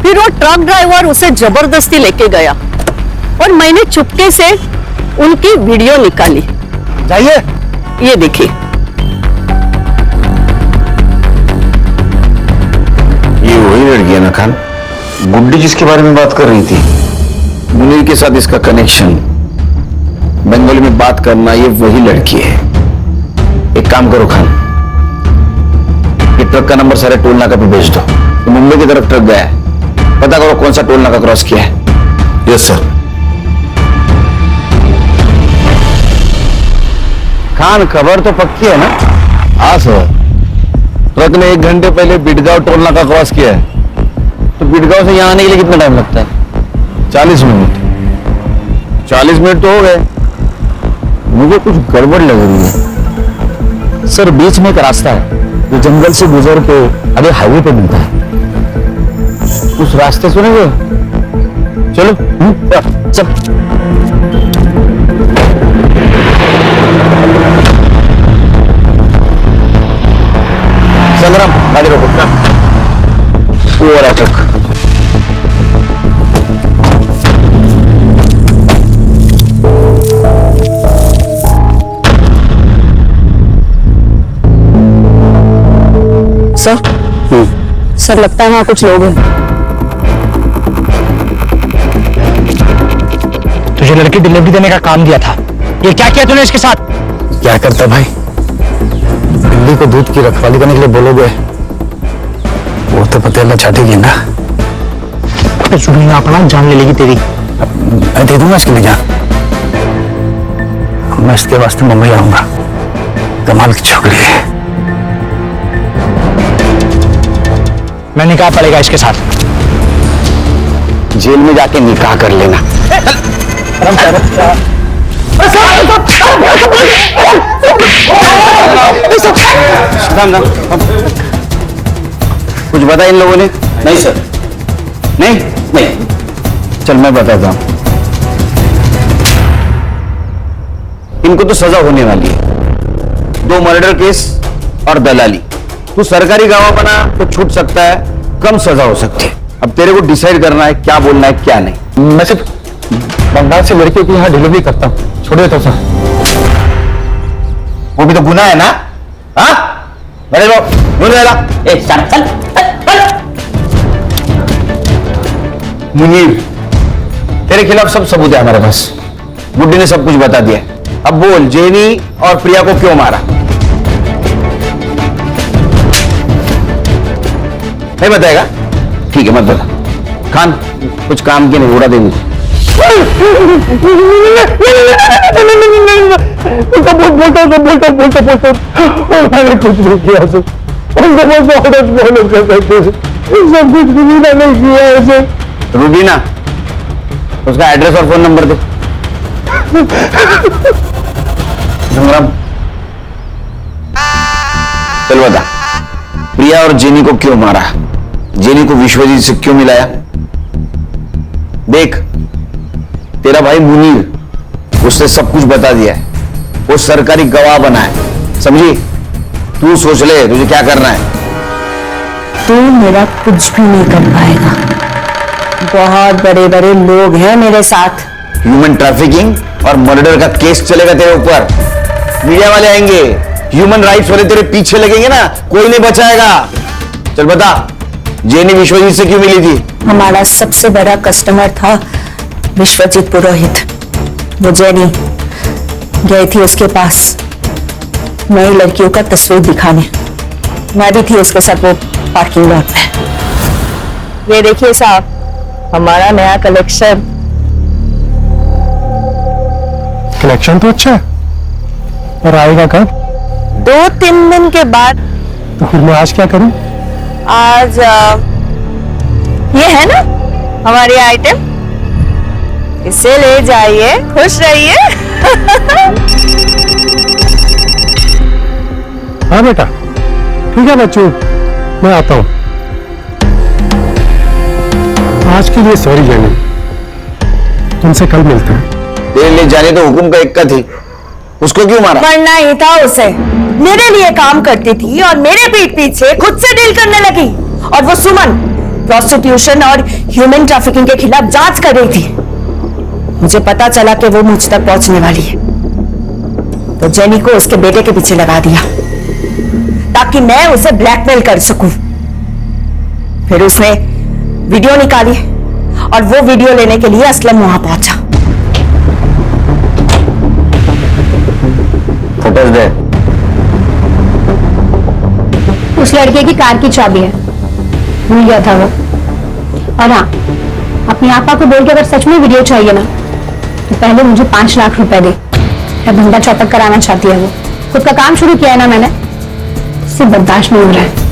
फिर वो ट्रक ड्राइवर उसे जबरदस्ती लेके गया और मैंने चुपके से उनकी वीडियो निकाली। जाइए, ये देखिए। ये वही लड़की है ना खान, गुड्डी जिसके बारे में बात कर रही थी? मुनीर के साथ इसका कनेक्शन, बंगाली में बात करना, ये वही लड़की है। एक काम करो खान, ये ट्रक का नंबर सारे टोल नाका पे भेज दो। तो मुंबई की तरफ ट्रक गया है, पता करो कौन सा टोल नाका क्रॉस किया है। Yes sir. खान खबर तो पक्की है ना? हाँ सर, ट्रक ने 1 घंटे पहले बिडगांव टोल नाका क्रॉस किया है। तो बिडगांव से यहाँ आने के लिए कितना टाइम लगता है? 40 मिनट। 40 मिनट तो हो गए। मुझे कुछ गड़बड़ लग रही है। सर बीच में एक रास्ता है जो जंगल से गुजर के आगे हाईवे पे मिलता है। उस रास्ते सुनेंगे? चलो चल। संग्राम गाड़ी रोको। वो रहा ट्रक। सर लगता है वहां कुछ लोग हैं। तुझे लड़की डिलीवरी देने का काम दिया था, ये क्या किया तूने इसके साथ? क्या करता भाई? बिल्ली को दूध की रखवाली करने के लिए बोलोगे, वो तो पतेला चाटेगी ना। सुनिए अपना जान ले लेगी तेरी। मैं दे दूंगा इसके लिए जान। मैं इसके वास्ते मुंबई आऊंगा। कमाल की छोकरी है। मैं निकाह पड़ेगा इसके साथ। जेल में जाके निकाह कर लेना। कुछ बता इन लोगों ने? नहीं सर। नहीं। चल मैं बताता हूं। इनको तो सजा होने वाली है। 2 मर्डर केस और दलाली। तू सरकारी गवाह बना तो छूट सकता है, कम सजा हो सकती है। अब तेरे को डिसाइड करना है क्या बोलना है क्या नहीं। मैं सिर्फ बंगाल से लड़के की यहाँ डिलीवरी करता हूँ, छोड़ देता हूँ सर। वो भी तो गुनाह है ना? हाँ बड़े लोग चल। मुनीर, तेरे खिलाफ सब सबूत है हमारे पास। गुड्डी ने सब कुछ बता दिया। अब बोल, जेनी और प्रिया को क्यों मारा? नहीं बताएगा? ठीक है मत बता। खान कुछ काम के नहीं, उड़ा देंगे। मैंने कुछ नहीं किया सर। सब कुछ रूबीना ने किया है सर। रूबीना, उसका एड्रेस और फोन नंबर दे। संग्राम चल बता, प्रिया और जेनी को क्यों मारा? जेनी को विश्वजीत से क्यों मिलाया? देख, तेरा भाई मुनीर, उसने सब कुछ बता दिया है। वो सरकारी गवाह बना है, समझी? तू सोच ले तुझे क्या करना है। तू मेरा कुछ भी नहीं कर पाएगा। बहुत बड़े बड़े लोग हैं मेरे साथ। ह्यूमन ट्रैफिकिंग और मर्डर का केस चलेगा तेरे ऊपर। मीडिया वाले आएंगे, ह्यूमन राइट्स वाले तेरे पीछे लगेंगे ना, कोई नहीं बचाएगा। चल बता, जेनी विश्वजीत से क्यों मिली थी? हमारा सबसे बड़ा कस्टमर था विश्वजीत पुरोहित। वो जेनी गई थी उसके पास नई लड़कियों का तस्वीर दिखाने। मैं भी थी उसके साथ वो पार्किंग लॉट में। ये देखिए साहब, हमारा नया कलेक्शन। कलेक्शन तो अच्छा है, और आएगा कब? 2-3 दिन के बाद। तो फिर मैं आज क्या करूं? आज ये है ना हमारी आइटम, इसे ले जाइए, खुश रहिए। हाँ बेटा, ठीक है बच्चों, मैं आता हूं। आज के लिए सॉरी जेनी, तुमसे कल मिलते हैं। तेरे लिए जाने तो हुकुम का इक्का थी, उसको क्यों मारा? मरना ही था उसे। मेरे लिए काम करती थी और मेरे पीठ पीछे खुद से डील करने लगी। और वो सुमन प्रोस्टिट्यूशन और ह्यूमन ट्रैफिकिंग के खिलाफ जांच कर रही थी। मुझे पता चला कि वो मुझ तक पहुंचने वाली है, तो जेनी को उसके बेटे के पीछे लगा दिया ताकि मैं उसे ब्लैकमेल कर सकूं। फिर उसने वीडियो निकाली और वो वीडियो लेने के लिए असलम वहां पहुंचा। फोटोज दे। उस लड़के की कार की चाबी है, भूल गया था वो। और हाँ, अपनी आपा को बोल के अगर सच में वीडियो चाहिए ना, तो पहले मुझे 5 लाख रुपए दे। या धंधा चौपट कराना चाहती है वो। खुद का काम शुरू किया है ना मैंने, उससे बर्दाश्त नहीं हो रहा है।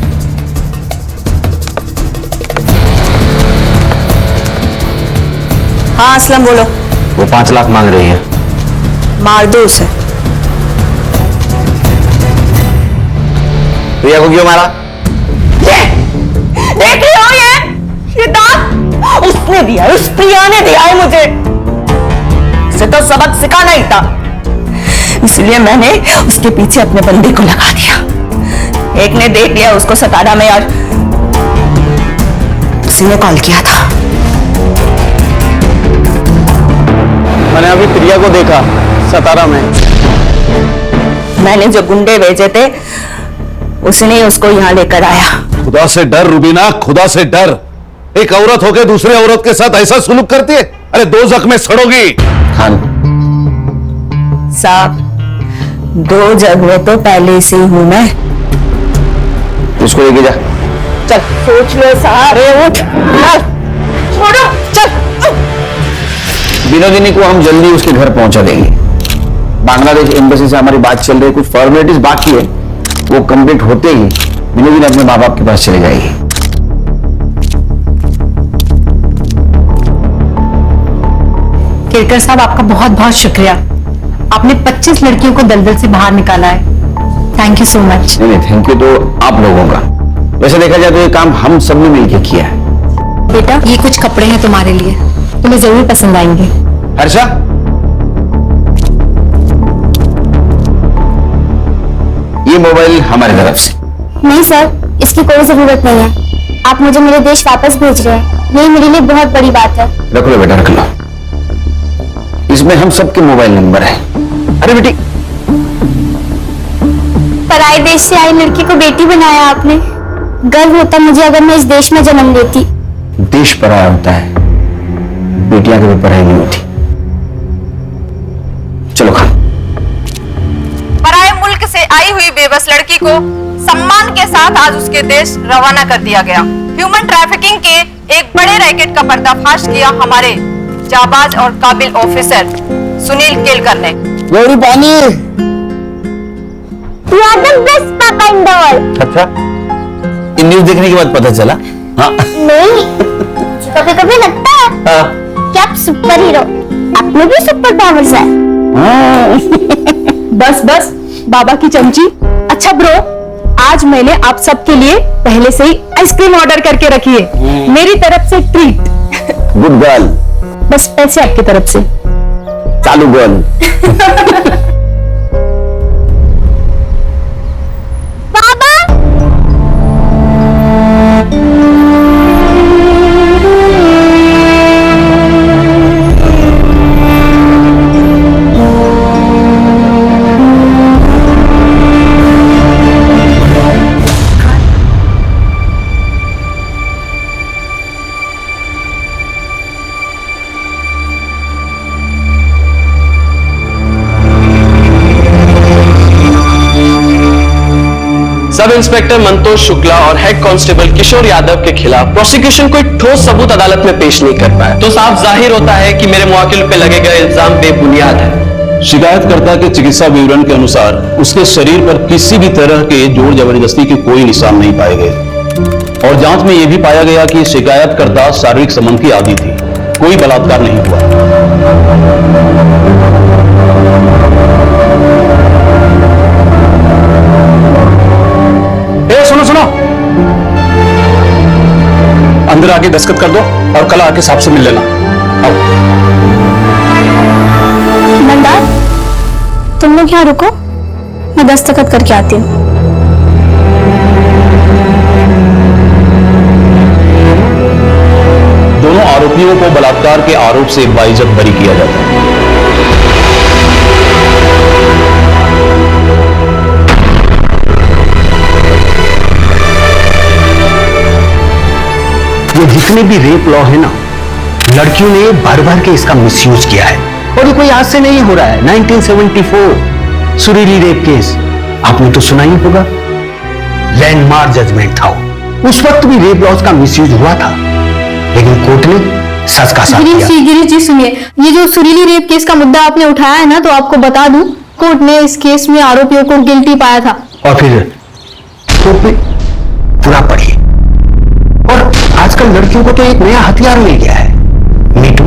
हाँ असलम बोलो। वो 5 लाख मांग रही है। मार दो उसे। प्रिया को क्यों मारा? देख रहे हो ये दांत उसने दिया, उस प्रिया ने दिया है मुझे। उसे तो सबक सिखाना ही था, इसलिए मैंने उसके पीछे अपने बंदे को लगा दिया। एक ने देख लिया उसको सतारा में और उसी ने कॉल किया था। मैंने अभी प्रिया को देखा सतारा में। मैंने जो गुंडे भेजे थे उसने उसको यहाँ लेकर आया। खुदा से डर रूबीना, खुदा से डर। एक औरत होकर दूसरे औरत के साथ ऐसा सुलूक करती है? अरे 2 जख्म में सड़ोगी। खान साहब, 2 जगह तो पहले से ही हूं मैं। उसको लेके जा। चल सोच लो सारे, उठ छोड़ो, चल। विनोदिनी को हम जल्दी उसके घर पहुंचा देंगे। बांग्लादेश एम्बेसी से हमारी बात चल रही है, कुछ फॉर्मेलिटीज बाकी है, वो कंप्लीट होते ही विनोदिनी अपने माँ बाप के पास चले जाएगी। केरकर साहब, आपका बहुत बहुत शुक्रिया। आपने 25 लड़कियों को दलदल से बाहर निकाला है। Thank you so much. नहीं, थैंक यू तो आप लोगों का। वैसे देखा जाए तो ये काम हम सब ने मिलकर किया है। बेटा, ये कुछ कपड़े हैं तुम्हारे लिए, तुम्हें जरूर पसंद आएंगे। हर्षा, ये मोबाइल हमारी तरफ से। नहीं सर, इसकी कोई जरूरत नहीं है। आप मुझे मेरे देश वापस भेज रहे हैं, यही मेरे लिए बहुत बड़ी बात है। रख लो बेटा, रख लो। इसमें हम सबके मोबाइल नंबर है। अरे बेटी, पराए देश से आई लड़की को बेटी बनाया आपने। गर्व होता मुझे अगर मैं इस देश में जन्म लेती। देश पराया होता है, बेटियां कभी पराई नहीं होती। चलो खा। पराए मुल्क से आई हुई बेबस लड़की को सम्मान के साथ आज उसके देश रवाना कर दिया गया। ह्यूमन ट्रैफिकिंग के एक बड़े रैकेट का पर्दाफाश किया हमारे जाबाज और काबिल ऑफिसर सुनील केलकर ने। गौरी पानी। You are the best papa in the world। अच्छा, इन न्यूज देखने के बाद पता चला। हाँ नहीं, कभी कभी लगता है हाँ। कि आप सुपर हीरो, आप में भी सुपर पावर्स है। हाँ। बस बस बाबा की चमची। अच्छा ब्रो, आज मैंने आप सबके लिए पहले से ही आइसक्रीम ऑर्डर करके रखी है, मेरी तरफ से ट्रीट। Good girl. बस पैसे आपकी तरफ से। चालू गर्ल। पापा, सब इंस्पेक्टर मंतोष शुक्ला और हेड कांस्टेबल किशोर यादव के खिलाफ प्रोसिक्यूशन कोई ठोस सबूत अदालत में पेश नहीं कर पाया, तो साफ जाहिर होता है कि मेरे मुवक्किल पे लगे गए इल्जाम बेबुनियाद है। शिकायतकर्ता के चिकित्सा विवरण के अनुसार उसके शरीर पर किसी भी तरह के जोर जबरदस्ती के कोई निशान नहीं पाए गए और जांच में यह भी पाया गया कि शिकायतकर्ता शारीरिक संबंध की आदी थी, कोई बलात्कार नहीं हुआ। सुनो सुनो, अंदर आके दस्तखत कर दो और कल आके साहब से मिल लेना। आओ। नंदा, तुम लोग यहाँ रुको, मैं दस्तखत करके आती हूँ। दोनों आरोपियों को बलात्कार के आरोप से बाइज्जत बरी किया जाता है। ये जितने भी रेप लॉ है ना, लड़कियों ने भर भर के इसका मिसयूज किया है और ये कोई आज से नहीं हो रहा है। 1974 सुरीली रेप केस आपने तो सुना ही होगा, लैंडमार्क जजमेंट था। उस वक्त भी रेप लॉज का मिसयूज हुआ था, लेकिन कोर्ट ने सच का साथ दिया। गिरीश जी सुनिए, ये जो सुरीली रेप केस का मुद्दा आपने उठाया है ना, तो आपको बता दूं, कोर्ट ने इस केस में आरोपियों को गिल्टी पाया था। और फिर कोर्ट में पूरा पढ़िए। और आजकल लड़कियों को तो एक नया हथियार मिल गया है, मीटू।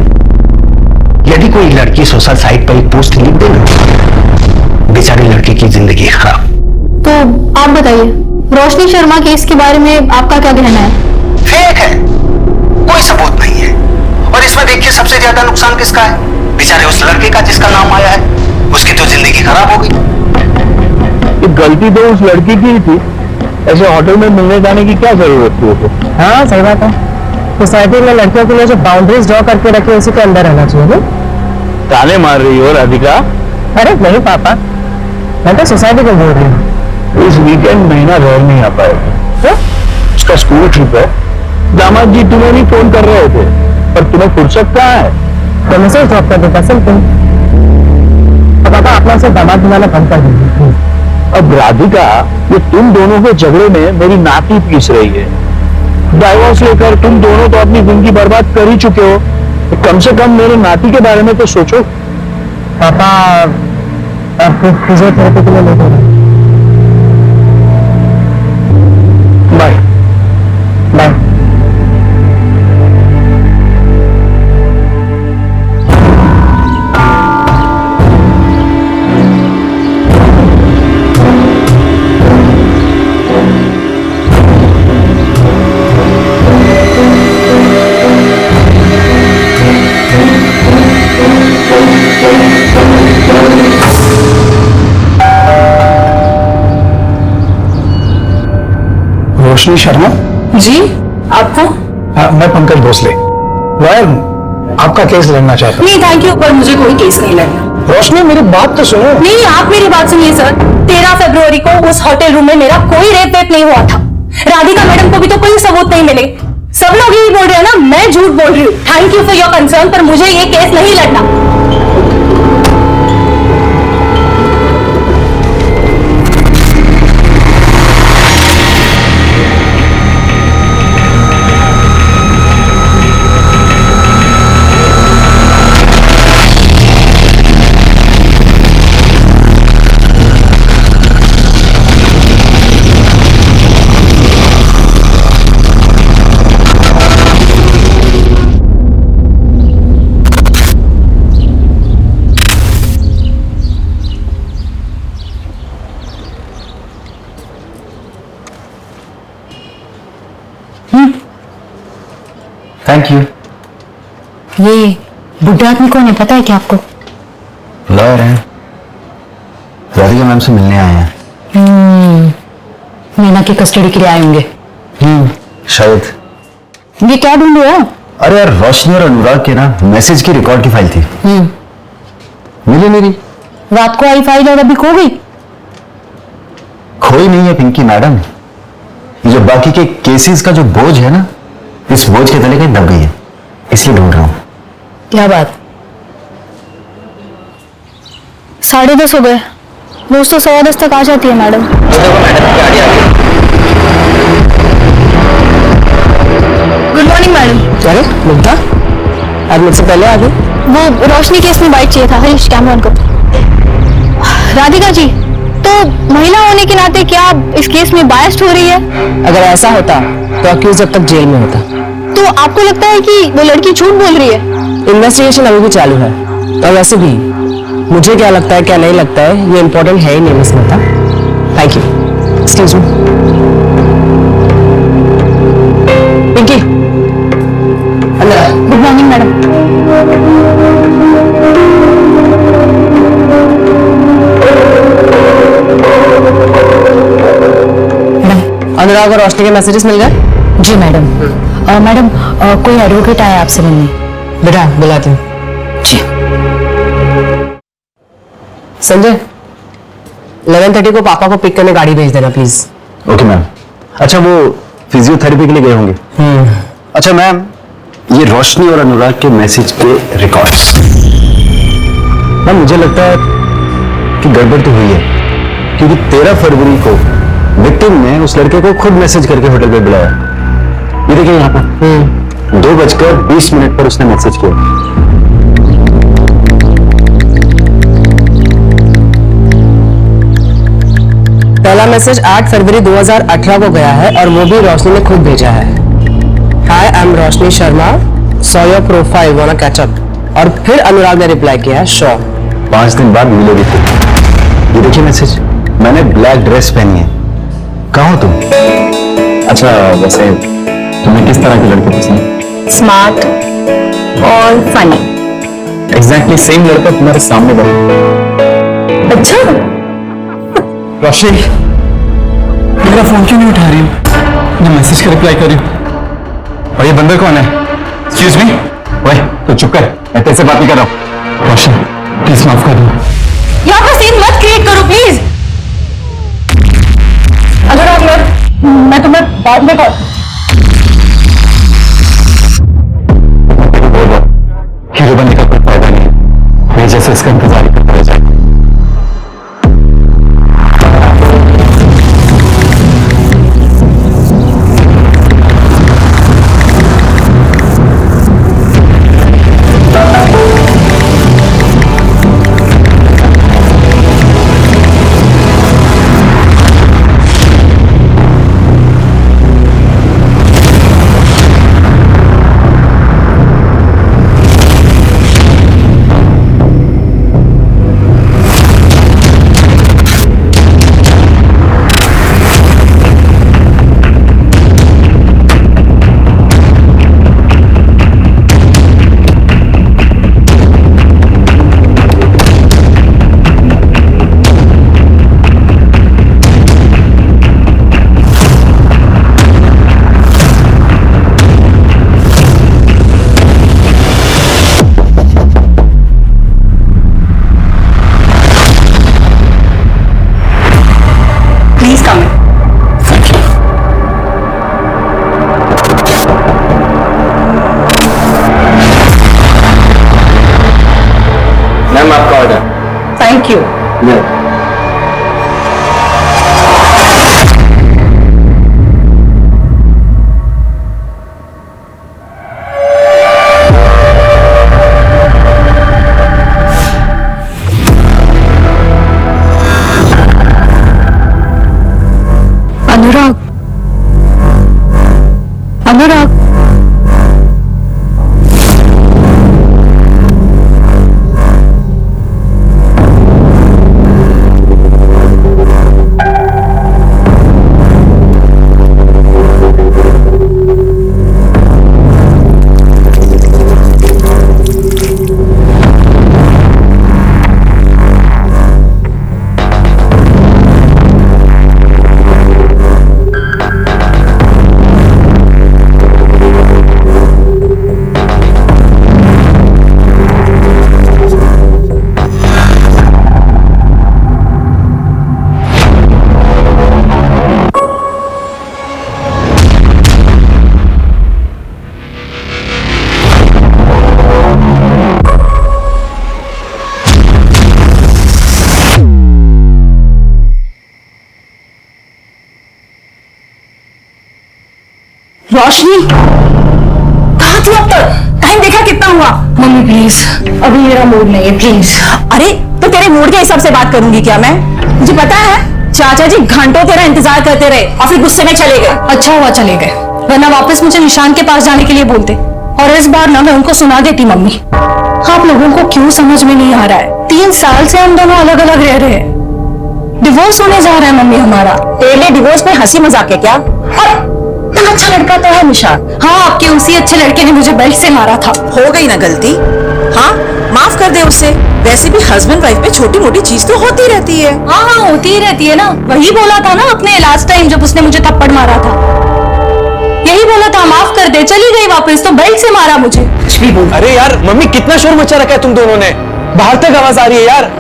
यदि कोई लड़की सोशल साइट पर एक पोस्ट लिख दे ना, बेचारे लड़के की जिंदगी खराब। तो आप बताइए, रोशनी शर्मा केस के बारे में आपका क्या कहना है? फेक है, कोई सबूत नहीं है। और इसमें देखिए सबसे ज्यादा नुकसान किसका है? बेचारे उस लड़के का जिसका नाम आया है, उसकी तो जिंदगी खराब हो गई। ये गलती तो उस लड़की की ही थी, ऐसे होटल में मिलने जाने की क्या जरूरत थी उसको? हाँ सही बात है, सोसाइटी में लड़कियों के लिए जो बाउंड्रीज ड्रॉ करके रखे उसी के अंदर रहना चाहिए। ताने मार रही हो राधिका? अरे नहीं पापा, मैं तो सोसाइटी को बोल रही हूँ। इस वीकेंड महीना घर नहीं आ पाएगा, उसका स्कूल ट्रिप है। दामाद जी तुम्हें भी फोन कर रहे थे, पर तुम्हें फुर्सत कहाँ है? तो मैसेज ड्रॉप कर देता सिंपल। तो पापा अपना से दामाद बनाना बंद कर दीजिए। अब राधिका, ये तुम दोनों के झगड़े में मेरी नाती पीस रही है। डाइवोर्स लेकर तुम दोनों तो अपनी जिंदगी बर्बाद कर ही चुके हो, तो कम से कम मेरे नाती के बारे में तो सोचो। पापा आपको फिजियोथेरेपी के लिए ले जाना। Bye bye. रोशनी शर्मा जी, आपको? मैं पंकज भोसले, लॉयर हूँ, आपका केस लड़ना चाहता हूँ। नहीं थैंक यू, पर मुझे कोई केस नहीं लड़ना। रोशनी मेरी बात तो सुनो। नहीं, आप मेरी बात सुनिए सर। 13 फरवरी को उस होटल रूम में मेरा कोई रेप वेप नहीं हुआ था। राधिका मैडम को भी तो कोई सबूत नहीं मिले। सब लोग यही बोल रहे हैं ना, मैं झूठ बोल रही हूँ। Thank you for your concern, पर मुझे ये केस नहीं लड़ना। Thank you. ये बुढ़ा आदमी कौन है, पता है क्या आपको? लॉयर है, राधिका मैम से मिलने आए हैं। मीना की कस्टडी के लिए आए होंगे। शायद। ये क्या ढूंढ रहे हो? अरे यार, रोशनी और अनुराग के ना मैसेज की रिकॉर्ड की फाइल थी, मिली मेरी। रात को आई फाइल और अभी खो गई? खोई नहीं है पिंकी मैडम, ये जो बाकी के केसेस का जो बोझ है ना, इस बोझ के तले कहीं दब गई है, इसलिए ढूंढ रहा हूं। क्या बात? 10:30 हो गए, रोज तो 10:15 तक आ जाती है मैडम। Good morning madam. अरे मुग्धा, आज मुझसे पहले आ गई। वो रोशनी केस में बाइट चाहिए था हरीश कैमरन को। राधिका जी, तो महिला होने के नाते क्या आप इस केस में बायस्ड हो रही है? अगर ऐसा होता तो अक्यूज अब तक जेल में होता। तो आपको लगता है कि वो लड़की झूठ बोल रही है? इन्वेस्टिगेशन अभी भी चालू है, और वैसे भी मुझे क्या लगता है क्या नहीं लगता है ये इंपॉर्टेंट है ही नहीं miss Mehta. Thank you. Excuse me Pinky, अंदर। Good morning madam. अनुराग और रोशनी के मैसेजेस मिल गए? जी मैडम। मैडम कोई एडवोकेट आया आपसे मिलने। बेटा बुलाती हूँ। जी। संजय, 11:30 को पापा को पिक करने गाड़ी भेज देना प्लीज। Okay ma'am. अच्छा, वो फिजियोथेरेपी के लिए गए होंगे। अच्छा मैम, ये रोशनी और अनुराग के मैसेज के रिकॉर्ड्स। मैम मुझे लगता है कि गड़बड़ तो हुई है, क्योंकि 13 फरवरी को विक्टिम ने उस लड़के को खुद मैसेज करके होटल पे बुलाया। ये देखिए यहाँ पर 2:20 पर उसने मैसेज किया। पहला मैसेज 8 फरवरी 2018 को गया है और वो भी रोशनी ने खुद भेजा है। Hi, I am Roshni Sharma, saw your profile, wanna catch up. और फिर अनुराग ने रिप्लाई किया है श्योर। 5 दिन बाद मिलोगी तुम। ये देखिए मैसेज, मैंने ब्लैक ड्रेस पहनी है, कहाँ हो तुम? अच्छा वैसे तुम्हें किस तरह के लड़के पसंद? स्मार्ट और फनी। एग्जैक्टली सेम लड़का तुम्हारे सामने बैठा। अच्छा, रोशनी, मेरा फोन क्यों नहीं उठा रही हो? मैं मैसेज का रिप्लाई कर रही हूँ। और ये बंदा कौन है? Excuse me. ओए तो चुप कर, मैं तेरे से बात नहीं कर रहा हूँ। रोशनी प्लीज माफ कर दो। यहाँ पर सीन मत क्रिएट करो प्लीज। अगर आप मैं तुम्हें बाद में कॉल। हीरो बनने का कोई फायदा नहीं है, मैं जैसे इसका इंतजार ही करता रह जाए। Thank you. अनुराग, अनुराग, रोशनी कहाँ थी अब तक? टाइम देखा कितना हुआ? मम्मी प्लीज, अभी मेरा मूड नहीं है, प्लीज। अरे तो तेरे मूड के हिसाब से बात करूंगी क्या मैं? मुझे पता है चाचा जी घंटों तेरा इंतजार करते रहे और फिर गुस्से में चले गए। अच्छा हुआ चले गए, वरना वापस मुझे निशान के पास जाने के लिए बोलते, और इस बार ना मैं उनको सुना देती। मम्मी, आप लोगों को क्यों समझ में नहीं आ रहा है? 3 साल से हम दोनों अलग अलग रह रहे हैं, डिवोर्स होने जा रहा है मम्मी हमारा। तेरे लिए डिवोर्स में हंसी मजाक है क्या? और इतना अच्छा लड़का तो है निशान। हाँ, आपके उसी अच्छे लड़के ने मुझे बेल्ट से मारा था। हो गई ना गलती, हाँ माफ कर दे उसे। वैसे भी हस्बैंड वाइफ में छोटी मोटी चीज तो होती रहती है। हाँ हाँ, होती ही रहती है ना। वही बोला था ना अपने लास्ट टाइम जब उसने मुझे थप्पड़ मारा था, यही बोला था माफ कर दे। चली गई वापस तो बेल्ट से मारा मुझे। कुछ भी बोल। अरे यार मम्मी, कितना शोर मचा रखा है तुम दोनों ने, बाहर तक आवाज आ रही है यार।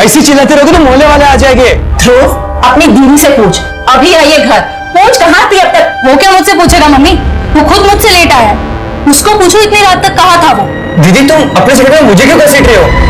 ऐसी चिल्लाते रहोगे तो मोहल्ले वाले आ जाएंगे। ध्रुव, अपनी दीदी से पूछ, अभी आई है घर, पूछ कहाँ थी अब तक? वो क्या मुझसे पूछेगा मम्मी? वो खुद मुझसे लेट आया है, उसको पूछो इतनी रात तक कहाँ था वो। दीदी तुम अपने चक्कर में मुझे क्यों घसीट रहे हो?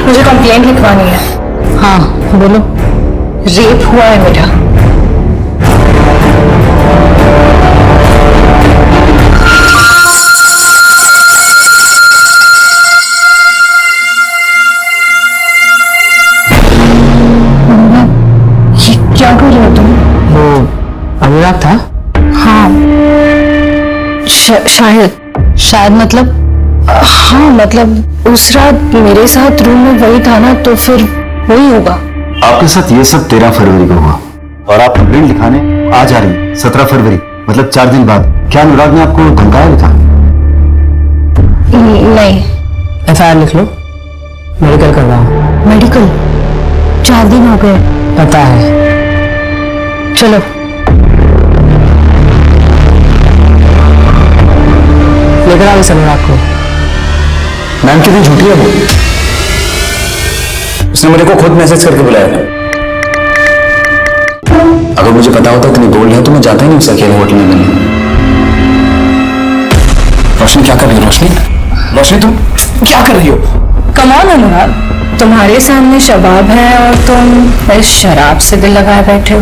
मुझे कंप्लेंट लिखवानी है। हाँ बोलो। रेप हुआ है मेरा। ये क्या कर रहे हो तुम? वो अनुराग था? हाँ शायद मतलब, हाँ मतलब उस रात मेरे साथ रूम में वही था ना, तो फिर वही होगा। आपके साथ ये सब 13 फरवरी को हुआ और आप कंप्लेंट लिखाने आज आ रही 17 फरवरी, मतलब 4 दिन बाद। क्या अनुराग ने आपको धमकाया भी था? नहीं। FIR लिख लो, मेडिकल करवाओ। मेडिकल? 4 दिन हो गए। पता है। चलो। लेकर आओ इस अनुराग को। मैम कितनी झूठी है वो? उसने मेरे को खुद मैसेज करके बुलाया था। अगर मुझे पता होता इतनी गोल्ड है तो मैं जाता ही नहीं उसे अकेले होटल में मिलने। रोशनी क्या कर रही है? रोशनी तुम क्या कर रही हो? कम ऑन अनुराग, तुम्हारे सामने शबाब है और तुम इस शराब से दिल लगाए बैठे हो।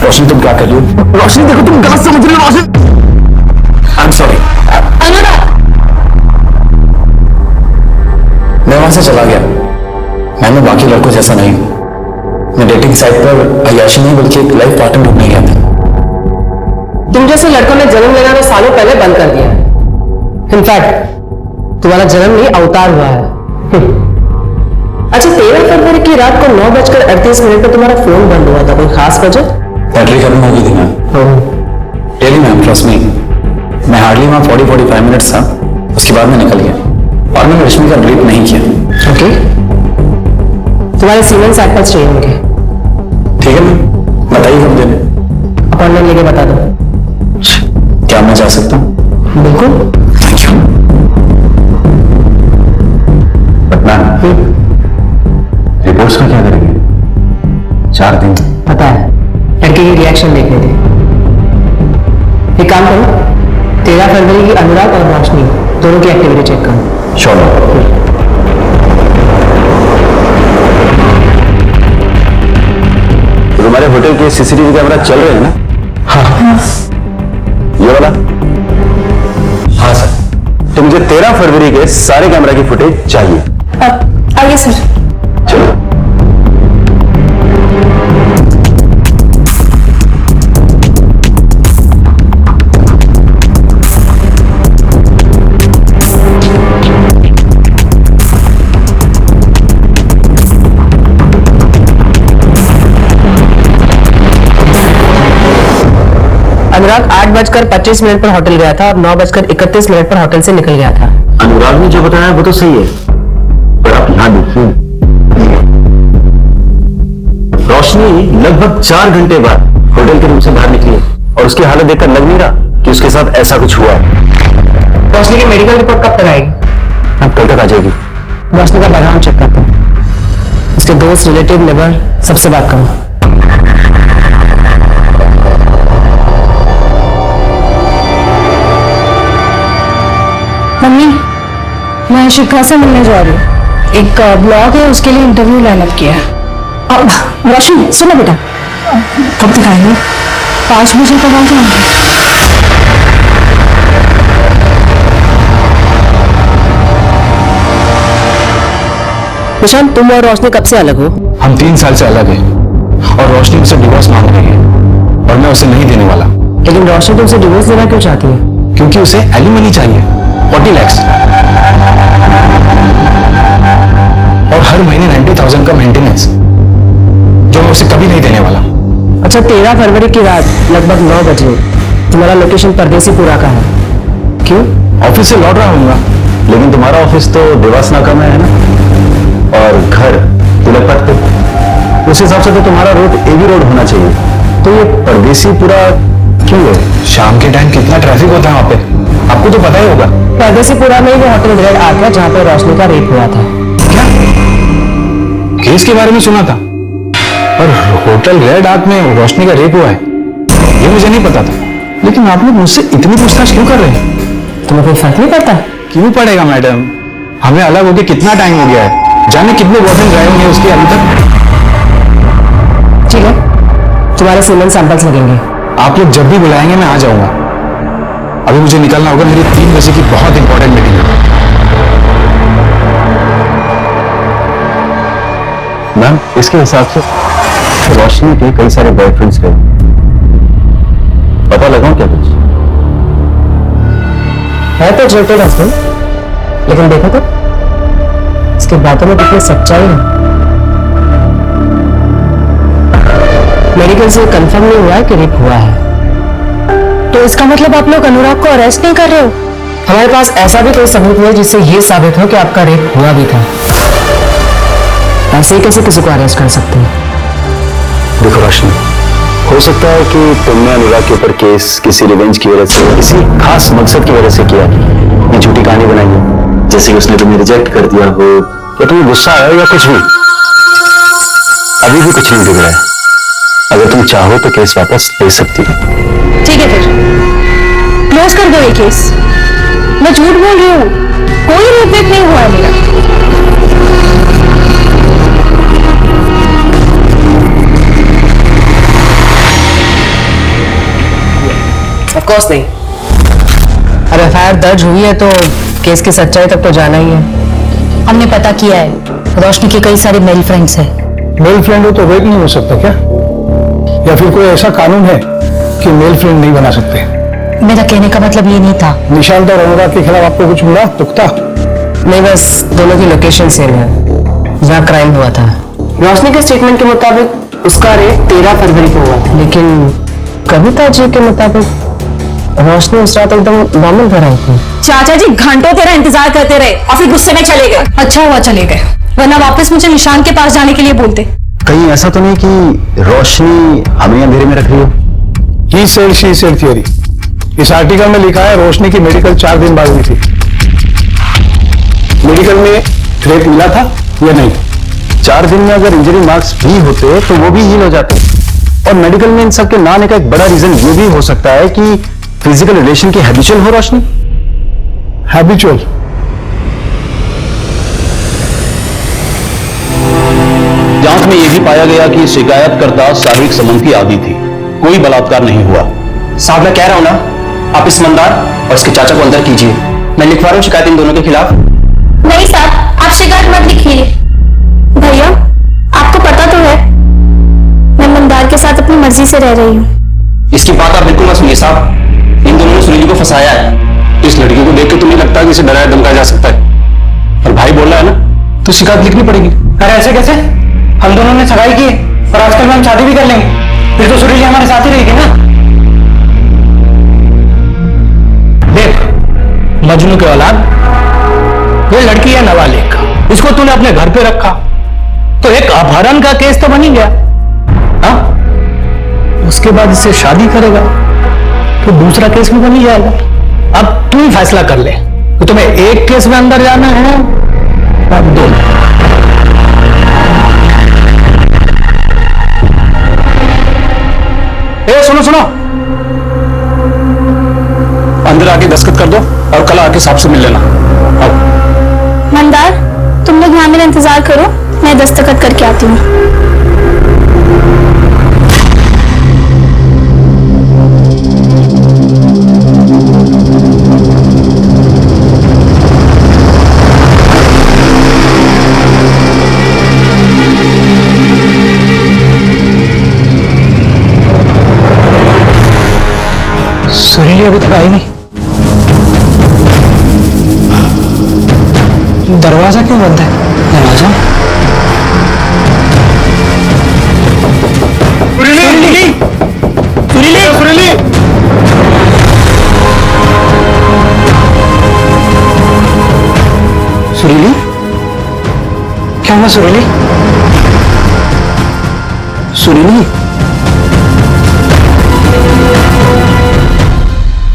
रोशनी तुम क्या कर रही हो? रोशनी देखो, तुम गलत समझ रही हो। रोशनी आई एम सॉरी। अनुराग, मैं वहां से चला गया। मैं बाकी लड़कों जैसा नहीं हूं। मैं डेटिंग साइट पर अय्याशी नहीं बल्कि एक लाइफ पार्टनर ढूंढने गया था। तुम जैसे लड़कों ने जन्म लेना तो सालों पहले बंद कर दिया। इनफैक्ट तुम्हारा जन्म नहीं अवतार हुआ है। अच्छा, 13 फरवरी की रात को 9:38 पर तुम्हारा फोन बंद हुआ था, कोई खास वजह? बैटरी खत्म हो गई थी ma'am. Really ma'am, trust me. मैं हार्डली वहां 40-45 मिनट्स था, उसके बाद मैं निकल गया और मैंने रश्मि का डिलीट नहीं किया। ओके, तुम्हारे सीमेंट सैंपल्स चाहिए मुझे। ठीक है मैम, बताइए कब देने? अपॉइंटमेंट लेके बता दो। क्या मैं जा सकता हूँ? बिल्कुल। Thank you. But ma'am, reports का क्या करेंगे? 4 दिन। पता है, लड़के की रिएक्शन देखने थे। एक काम करो, 13 फरवरी की अनुराग और रोशनी दोनों की एक्टिविटी चेक करो। श्योर। तुम्हारे होटल के CCTV कैमरा चल रहे हैं ना? हाँ। ये वाला? हाँ सर। तो मुझे 13 फरवरी के सारे कैमरा की फुटेज चाहिए। आइए सर। चलो। अनुराग 8:25 पर होटल गया था और 9:31 पर होटल से निकल गया था। अनुराग ने जो बताया वो तो सही है, पर आप यहां देखिए, रोशनी लगभग 4 घंटे बाद होटल के रूम से बाहर निकली और उसकी हालत देखकर लग नहीं रहा कि उसके साथ ऐसा कुछ हुआ। रोशनी की मेडिकल रिपोर्ट कब तक आएगी? अब कल तक आ जाएगी। रोशनी का बैकग्राउंड चेक करता हूँ, उसके दोस्त, रिलेटिव, नेबर सबसे बात करूँ। मम्मी, मैं शिखा से मिलने जा रही हूँ। एक ब्लॉग है, उसके लिए इंटरव्यू लाइनअप किया है। रोशनी सुनो बेटा, कब तक आएंगे? 5 बजे तक आ जाएंगे। निशान, तुम और रोशनी कब से अलग हो? हम 3 साल से अलग हैं और रोशनी मुझसे डिवोर्स मांग रही है और मैं उसे नहीं देने वाला। लेकिन रोशनी तुमसे डिवोर्स देना क्यों चाहती है? क्योंकि उसे एलिमनी चाहिए, 40 लाख और हर महीने 90,000 का मेंटेनेंस, जो मैं उसे कभी नहीं देने वाला। अच्छा, 13 फरवरी की रात लगभग 9 बजे तुम्हारा लोकेशन परदेसीपुरा का है, क्यों? ऑफिस से लौट रहा हूँ। लेकिन तुम्हारा ऑफिस तो देवासनाका में है ना, और घर तिलकपत पे। उस हिसाब से तो तुम्हारा रूट एवी रोड होना चाहिए। तो ये परदेसीपुरा क्यों है? शाम के टाइम कितना ट्रैफिक होता है वहां पे, आपको तो पता ही होगा। परदेसीपुरा में वो होटल रेड आर्क है जहाँ पे रोशनी का रेप हुआ था। क्या केस के बारे में सुना था? और होटल रेड आर्क में रोशनी का रेप हुआ है, ये मुझे नहीं पता था। लेकिन आप लोग मुझसे इतनी पूछताछ क्यों कर रहे हैं? तुम्हें कोई फर्क नहीं पड़ता? क्यों पड़ेगा मैडम, हमें अलग होके कितना टाइम हो गया है, जाने कितने बॉयफ्रेंड रहे होंगे उसके अभी तक। ठीक है, तुम्हारे सीमेंट सैंपल्स लगेंगे। आप लोग जब भी बुलाएंगे मैं आ जाऊंगा। अभी मुझे निकलना होगा, मेरी 3 बजे की बहुत इंपॉर्टेंट मीटिंग है। मैम, इसके हिसाब से रोशनी के कई सारे बॉयफ्रेंड्स रहे, पता लगा क्या कुछ? है तो जेटेड हस्बैंड, लेकिन देखो तो इसकी बातों में कितनी सच्चाई है। मेडिकल से कंफर्म नहीं हुआ है कि रेप हुआ है। तो इसका मतलब आप लोग अनुराग को अरेस्ट नहीं कर रहे हो? हमारे पास ऐसा भी कोई सबूत नहीं है जिससे ये साबित हो कि आपका रेप हुआ भी था। ऐसे ही कैसे किसी को अरेस्ट कर सकते हैं? देखो रोशनी, हो सकता है कि तुमने अनुराग के ऊपर केस किसी रिवेंज की वजह से, किसी खास मकसद की वजह से किया, ये झूठी कहानी बनाई है, जैसे कि उसने तुम्हें रिजेक्ट कर दिया हो या तुम्हें गुस्सा आया या कुछ भी। अभी भी कुछ नहीं बिगड़ा है, अगर तुम चाहो तो केस वापस ले सकती हो। ठीक है, फिर क्लोज कर दो ये केस। मैं झूठ बोल रही हूँ, कोई रेप वेप नहीं हुआ है मेरा। ऑफ कोर्स नहीं। अब एफआईआर दर्ज हुई है तो केस की सच्चाई तक तो जाना ही है। हमने पता किया है, रोशनी के कई सारे मेल फ्रेंड्स हैं। मेल फ्रेंड हो तो रेप नहीं हो सकता क्या? या फिर कोई ऐसा कानून है कि मेल फ्रेंड नहीं बना सकते? मेरा कहने का मतलब ये नहीं था। निशांत और अनुराग के खिलाफ आपको कुछ मिला पुख्ता? नहीं, बस दोनों की लोकेशन सेम है जहाँ क्राइम हुआ था। रोशनी के स्टेटमेंट के मुताबिक उसका रेप 13 फरवरी को हुआ था, लेकिन कविता जी के मुताबिक रोशनी उस रात एकदम नॉर्मल घर आई थी। चाचा जी घंटों तेरा इंतजार करते रहे और फिर गुस्से में चले गए। अच्छा हुआ चले गए, वरना वापस मुझे निशान के पास जाने के लिए बोलते। कहीं ऐसा तो नहीं कि रोशनी हमें अंधेरे में रख रही हो? He said she said theory. इस आर्टिकल में लिखा है रोशनी की मेडिकल 4 दिन बाद हुई थी। मेडिकल में रेप मिला था या नहीं? 4 दिन में अगर इंजरी मार्क्स भी होते तो वो भी हील हो जाते। और मेडिकल में इन सब के ना आने का एक बड़ा रीजन ये भी हो सकता है कि फिजिकल रिलेशन की हैबिचुअल हो रोशनी। हैबिचुअल? जांच में यह भी पाया गया कि शिकायतकर्ता शारीरिक संबंध की आदी थी, कोई बलात्कार नहीं हुआ। साहब मैं कह रहा हूं ना, आप इस मंदार और इसके चाचा को अंदर कीजिए। मैं लिखवा रहा हूं शिकायत इन दोनों के खिलाफ। नहीं साहब, आप शिकायत मत लिखिए। भैया, आपको पता तो है मैं मंदार के साथ अपनी मर्जी से रह रही हूँ। इसकी बात आप बिल्कुल मत सुनिए साहब, इन दोनों ने सुनील को फंसाया है। इस लड़की को देख के तुम्हें लगता है कि इसे डराया धमकाया जा सकता है, और भाई बोल रहा है ना, तो शिकायत लिखनी पड़ेगी। अरे ऐसे कैसे? हम दोनों ने सगाई की और आजकल में हम शादी भी कर लेंगे, फिर तो सुनील हमारे साथ ही रहेगी ना। मजनू के औलाद। ये लड़की है नाबालिग, इसको तूने अपने घर पे रखा तो एक अपहरण का केस तो बन ही गया। हाँ, उसके बाद इससे शादी करेगा तो दूसरा केस भी बन ही जाएगा। अब तू ही फैसला कर ले कि तुम्हें एक केस में अंदर जाना है या दो। सुनो सुनो, अंदर आके दस्तखत कर दो और कल आके साहब से मिल लेना। मंदार, तुम लोग यहाँ मेरा इंतजार करो, मैं दस्तखत करके आती हूँ। सुरीली अभी तक आई नहीं। दरवाजा क्यों बंद है? दरवाजा सुरीली, सुरीली, सुरीली, सुरीली, क्या हुआ सुरीली? सुरीली,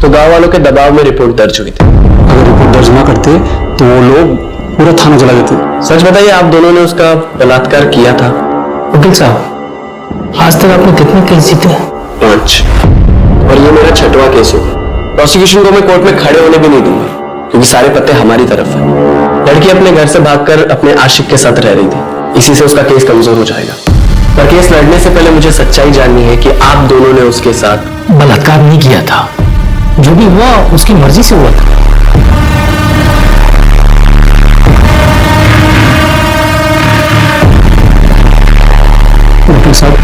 तो गांव वालों के दबाव में रिपोर्ट दर्ज हुई थी। अगर रिपोर्ट दर्ज ना करते तो वो लोग पूरा थाना जला देते। सच बताइए, आप दोनों ने उसका बलात्कार किया था? वकील साहब, आज तक आपने कितने केस जीते? 5, और ये मेरा 6वां केस होगा। प्रोसिक्यूशन को मैं कोर्ट में खड़े होने भी नहीं दूंगा क्योंकि सारे पत्ते हमारी तरफ है। लड़की अपने घर से भागकर अपने आशिक के साथ रह रही थी, इसी से उसका केस कमजोर हो जाएगा। पर केस लड़ने से पहले मुझे सच्चाई जाननी है कि आप दोनों ने उसके साथ बलात्कार नहीं किया था। जो भी हुआ उसकी मर्जी से हुआ था। वकील साहब,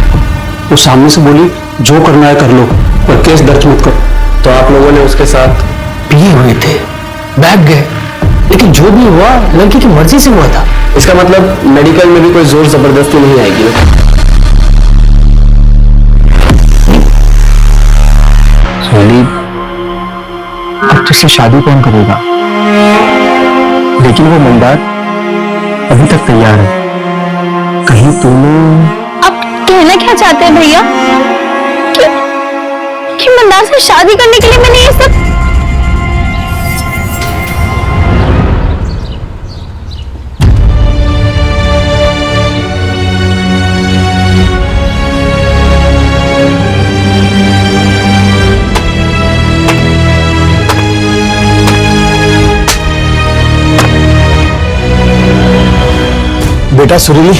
वो सामने से बोली जो करना है कर लो, पर केस दर्ज मत करो। तो आप लोगों ने उसके साथ पिए हुए थे, बैठ गए, लेकिन जो भी हुआ लड़की की मर्जी से हुआ था। इसका मतलब मेडिकल में भी कोई जोर जबरदस्ती नहीं आएगी ना? सोनी, अब तुझसे शादी कौन करेगा? लेकिन वो मंदार अभी तक तैयार है। कहीं तूने अब कहना क्या चाहते हैं भैया कि मंदार से शादी करने के लिए मैंने ये सब? बेटा सुरीली,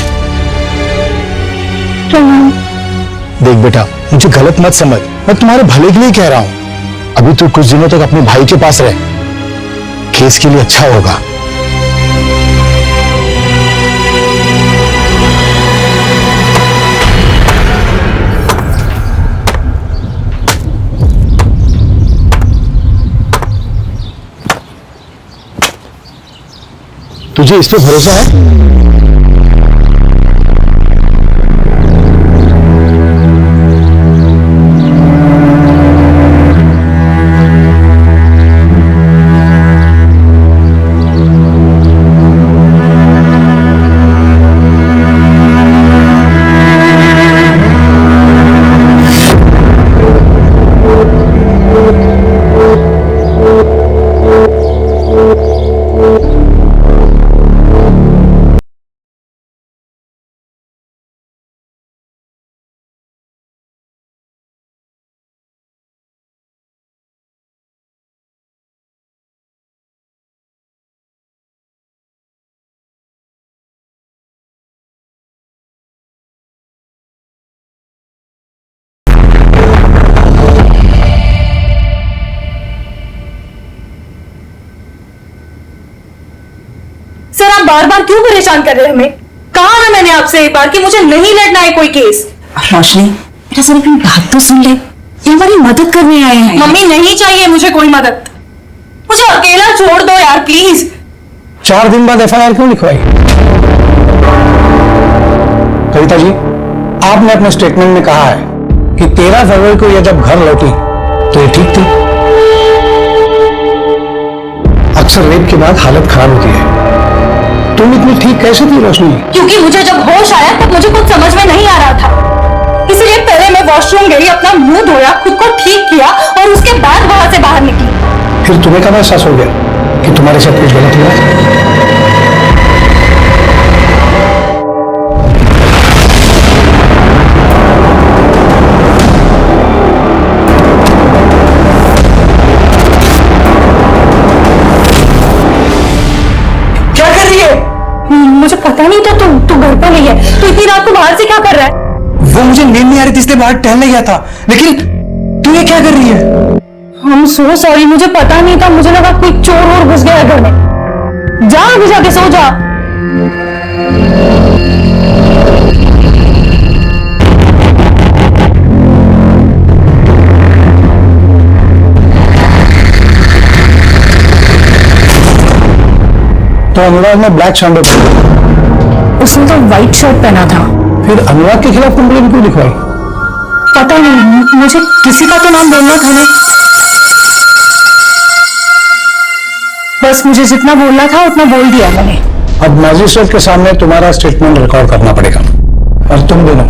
देख बेटा, मुझे गलत मत समझ, मैं तुम्हारे भले के लिए कह रहा हूं। अभी तू कुछ दिनों तक अपने भाई के पास रह, केस के लिए अच्छा होगा। तुझे इस पे भरोसा है? सर, आप बार बार क्यों परेशान कर रहे हैं हमें? कहा ना मैंने आपसे एक बार कि मुझे नहीं लड़ना है कोई केस। रोशनी, मेरा जरा अपनी बात तो सुन ले, ये हमारी मदद करने आए हैं। मम्मी, नहीं चाहिए मुझे कोई मदद, मुझे अकेला छोड़ दो यार प्लीज। 4 दिन बाद FIR क्यों लिखवाई? कविता जी, आपने अपने स्टेटमेंट में कहा है कि 13 फरवरी को ये जब घर लौटी तो ये ठीक थी। अक्सर रेप के बाद हालत खराब होती है। तुम इतनी ठीक कैसे थी रोशनी? क्योंकि मुझे जब होश आया तब मुझे कुछ समझ में नहीं आ रहा था, इसलिए पहले मैं वॉशरूम गई, अपना मुंह धोया, खुद को ठीक किया और उसके बाद वहां से बाहर निकली। फिर तुम्हें कब एहसास हो गया कि तुम्हारे साथ कुछ गलत हुआ? मुझे पता नहीं था तू घर पर नहीं है, तो इतनी रात को बाहर से क्या कर रहा है? वो मुझे नींद नहीं आ रही थी इसलिए बाहर टहलने गया था, लेकिन तू ये क्या कर रही है? हम सो सॉरी, मुझे पता नहीं था, मुझे लगा कोई चोर और घुस गया घर में। जा अभी जाके सो जा। तो अनुराग ने ब्लैक शर्ट, उसने तो व्हाइट शर्ट पहना था। फिर अनुराग के खिलाफ कंप्लेंट क्यों लिखवाई? पता नहीं, मुझे किसी का तो नाम बोलना था नहीं, बस मुझे जितना बोलना था उतना बोल दिया मैंने। अब मैजिस्ट्रेट के सामने तुम्हारा स्टेटमेंट रिकॉर्ड करना पड़ेगा, और तुम दोनों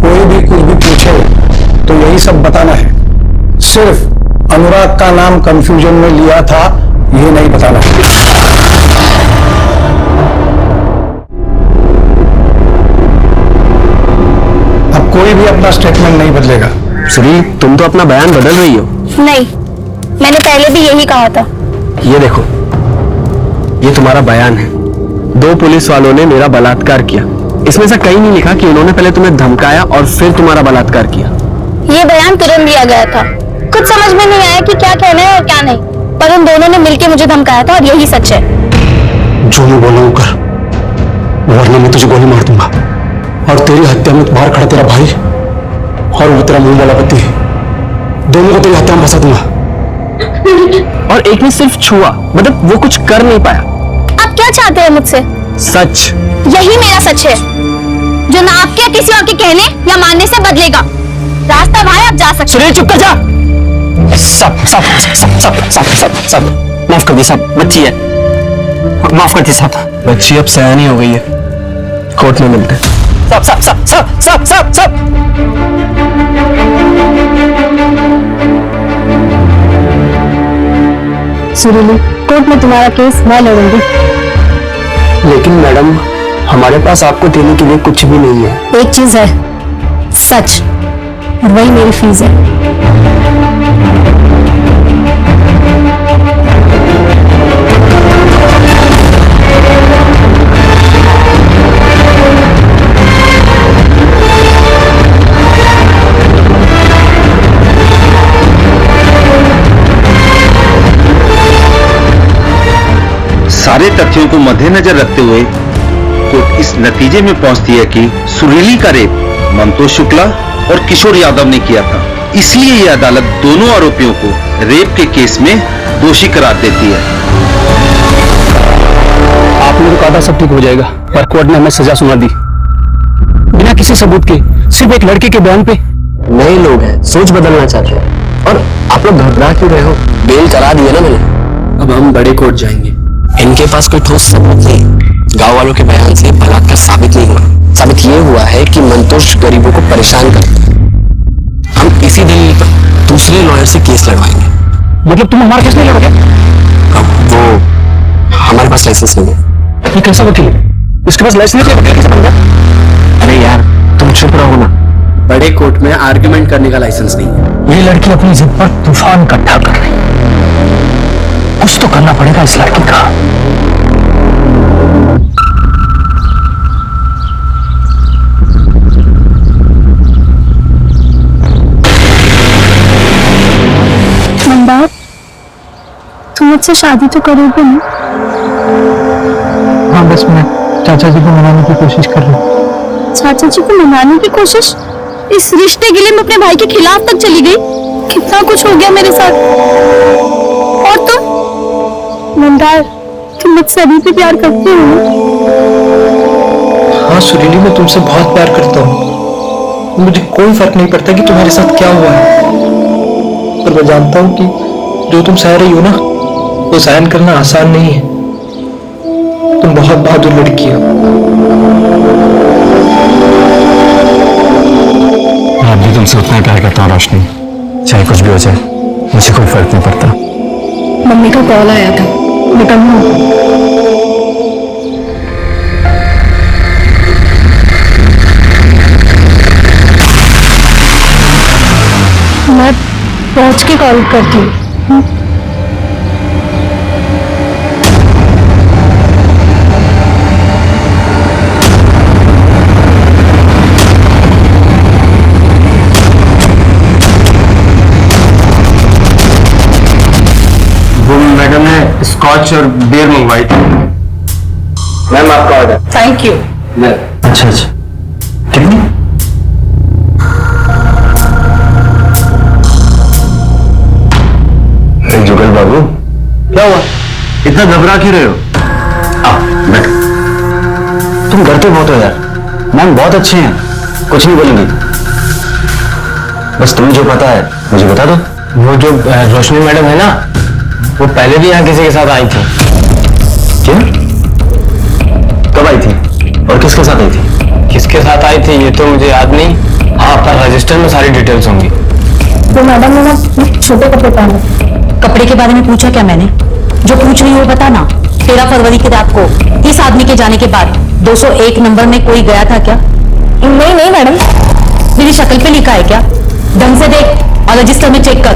कोई भी कुछ भी पूछे तो यही सब बताना है। सिर्फ अनुराग का नाम कंफ्यूजन में लिया था ये नहीं बताना। अब कोई भी अपना स्टेटमेंट नहीं बदलेगा। श्री, तुम तो अपना बयान बदल रही हो। नहीं, मैंने पहले भी यही कहा था। ये देखो, ये तुम्हारा बयान है। 2 पुलिस वालों ने मेरा बलात्कार किया, इसमें से कहीं नहीं लिखा कि उन्होंने पहले तुम्हें धमकाया और फिर तुम्हारा बलात्कार किया। ये बयान तुरंत दिया गया था, कुछ समझ में नहीं आया कि क्या कहना है और क्या नहीं, पर उन दोनों ने मिलकर मुझे धमकाया था और यही सच है। जो मैं बोल रहा हूं कर, वरना मैं तुझे गोली मार दूंगा, और तेरी हत्या में बाहर खड़ा तेरा भाई और वो तेरा मुंह वाला पति, दोनों को तेरी हत्या में फंसा दूंगा। और एक ने सिर्फ छुआ, मतलब वो कुछ कर नहीं पाया। आप क्या चाहते हैं मुझसे? सच। यही मेरा सच है, जो ना आपके या किसी और के कहने या मानने से बदलेगा। रास्ता वहां है, आप जा सकते हैं। चुप कर जा। सब माफ कर दी साहब, बच्ची है, माफ कर दी साहब। बच्ची अब सयानी हो गई है, कोर्ट में मिलते हैं। सब। सुरीली, कोर्ट में तुम्हारा केस मैं लड़ूंगी। लेकिन मैडम, हमारे पास आपको देने के लिए कुछ भी नहीं है। एक चीज है, सच, और वही मेरी फीस है। सारे तथ्यों को मद्देनजर रखते हुए कोर्ट इस नतीजे में पहुंचती है कि सुरीली का रेप मंतोष शुक्ला और किशोर यादव ने किया था। इसलिए यह अदालत दोनों आरोपियों को रेप के केस में दोषी करार देती है। आपने तो कहा था सब ठीक हो जाएगा, पर कोर्ट ने हमें सजा सुना दी बिना किसी सबूत के, सिर्फ एक लड़के के बयान पे। नए लोग हैं, सोच बदलना चाहते हैं, और आप लोग घबरा क्यों रहे हो? बेल करा दिया ना मैंने। अब हम बड़े कोर्ट जाएंगे। इनके पास कोई ठोस सबूत नहीं, गांव वालों के बयान से बलात्कार साबित नहीं हुआ। साबित ये हुआ है कि मंतोष गरीबों को परेशान करता है। हम इसी दलील पर दूसरे लॉयर से केस लड़वाएंगे। मतलब तुम हमारा केस नहीं लड़ोगे? अब वो हमारे पास लाइसेंस नहीं है। ये कैसा वकील है? उसके पास लाइसेंस नहीं है, वकील कैसे बन गया? अरे यार, तुम चुप रहो ना। बड़े कोर्ट में आर्ग्यूमेंट करने का लाइसेंस नहीं है। ये लड़की अपनी जिद पर तूफान इकट्ठा कर रही है, कुछ तो करना पड़ेगा इस लड़की का। मंदार, तुम मुझसे शादी तो करोगे ना? हाँ, बस मैं चाचा जी को मनाने की कोशिश कर रही हूँ। चाचा जी को मनाने की कोशिश? इस रिश्ते के लिए मैं अपने भाई के खिलाफ तक चली गई। कितना कुछ हो गया मेरे साथ। और तुम मंदार, तुम मुझसे अभी भी प्यार करते हो ना? हाँ सुरीली, मैं तुमसे बहुत प्यार करता हूँ। मुझे कोई फर्क नहीं पड़ता कि तुम्हारे साथ क्या हुआ है, पर मैं जानता हूँ कि जो तुम सह रही हो ना, को सहन करना आसान नहीं है। तुम बहुत बहादुर लड़की हो। मैं भी तुमसे उतना ही प्यार करता हूँ रोशनी, चाहे कुछ भी हो जाए मुझे कोई फर्क नहीं पड़ता। मम्मी का कॉल आया था, निकलना होगा। मैं पहुंच के कॉल करती हूँ। मैडम ने स्कॉच और बियर मंगवाई थी। मैम आपका ऑर्डर। Thank you. अच्छा अच्छा, कितनी? जुगल बाबू, क्या हुआ? इतना घबरा क्यों रहे हो? आओ बैठो। तुम डरते बहुत हो यार। मैम बहुत अच्छे हैं, कुछ नहीं बोलेंगे। बस तुम्हें जो पता है मुझे बता दो। वो जो रोशनी मैडम है ना, वो पहले भी यहाँ किसी के साथ आई थी। क्यों? कब आई थी और किसके साथ आई थी? किसके साथ आई थी ये तो मुझे याद नहीं। हाँ, आपका रजिस्टर में सारी डिटेल्स होंगी। तो मैडम ने ना छोटे कपड़े पहने। कपड़े के बारे में पूछा क्या मैंने? जो पूछ रही हो बता ना। 13 फरवरी की रात को इस आदमी के जाने के बाद 201 नंबर में कोई गया था क्या? नहीं नहीं मैडम। मेरी शक्ल पे लिखा है क्या? ढंग से देख और रजिस्टर में चेक कर।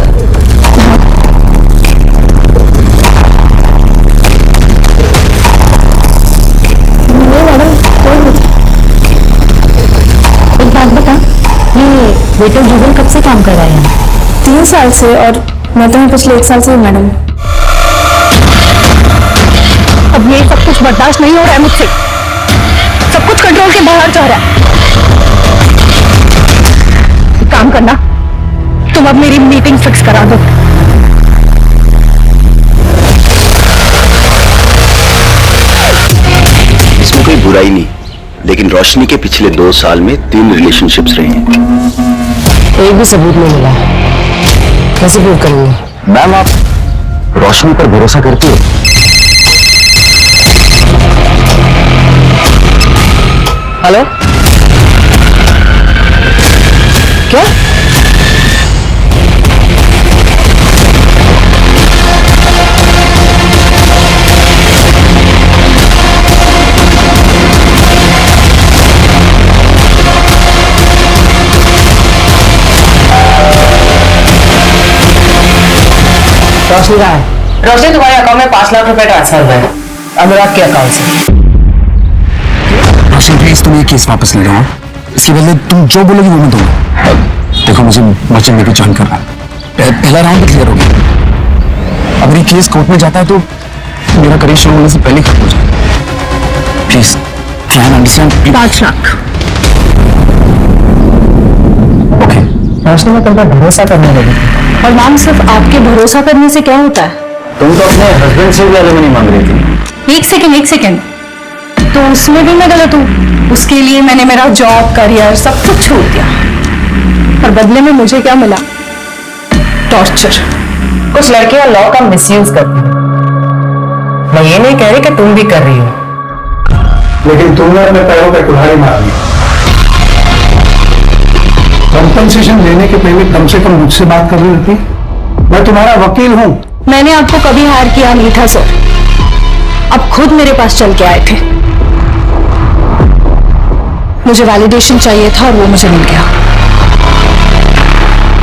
नहीं मैडम, कोई नहीं। एक बात बता, ये वेटर जुगल कब से काम कर रहा है? 3 साल से, और मैं तो पिछले 1 साल से हूँ मैडम। अब ये सब कुछ बर्दाश्त नहीं हो रहा है मुझसे। सब कुछ कंट्रोल के बाहर जा रहा है। काम करना, तुम अब मेरी मीटिंग फिक्स करा दो। इसमें कोई बुराई नहीं, लेकिन रोशनी के पिछले 2 साल में 3 रिलेशनशिप्स रहे हैं। एक भी सबूत नहीं मिला, कैसे प्रूव करेंगे? मैम आप रोशनी पर भरोसा करती हो? हेलो, क्या? रोशनी कहाँ है? रोशनी तुम्हारे अकाउंट में 5 लाख रुपए ट्रांसफर हुए हैं अनुराग के अकाउंट से। रोशनी प्लीज तुम ये केस वापस ले लो। इसके बदले तुम जो बोलोगी वो मैं दूंगा। देखो मुझे बचने की जान करना, पहला राउंड क्लियर हो गया। अगर ये केस कोर्ट में जाता है तो मेरा करियर शुरू होने से पहले खत्म हो जाएगा। Please try and understand. 5 lakh. Okay. Roshni में तुम पर भरोसा करने लगी, और मैम सिर्फ आपके भरोसा करने से क्या होता है? तुम तो अपने हस्बैंड से भी एलिमनी मांग रही थी। एक सेकेंड, तो उसमें भी मैं गलत हूँ? उसके लिए मैंने मेरा जॉब, करियर सब कुछ छोड़ दिया, और बदले में मुझे क्या मिला? टॉर्चर। कुछ लड़कियां लॉ का मिसयूज करती हैं। मैं ये नहीं कह रही कि तुम भी कर रही हो, लेकिन तुमने अपने पैरों पर कुल्हाड़ी मार दी। कंपनसेशन लेने के पहले कम से कम मुझसे बात कर रही थी। मैं तुम्हारा वकील हूं। मैंने आपको कभी हायर किया नहीं था सर, आप खुद मेरे पास चल के आए थे। मुझे वैलिडेशन चाहिए था और वो मुझे मिल गया।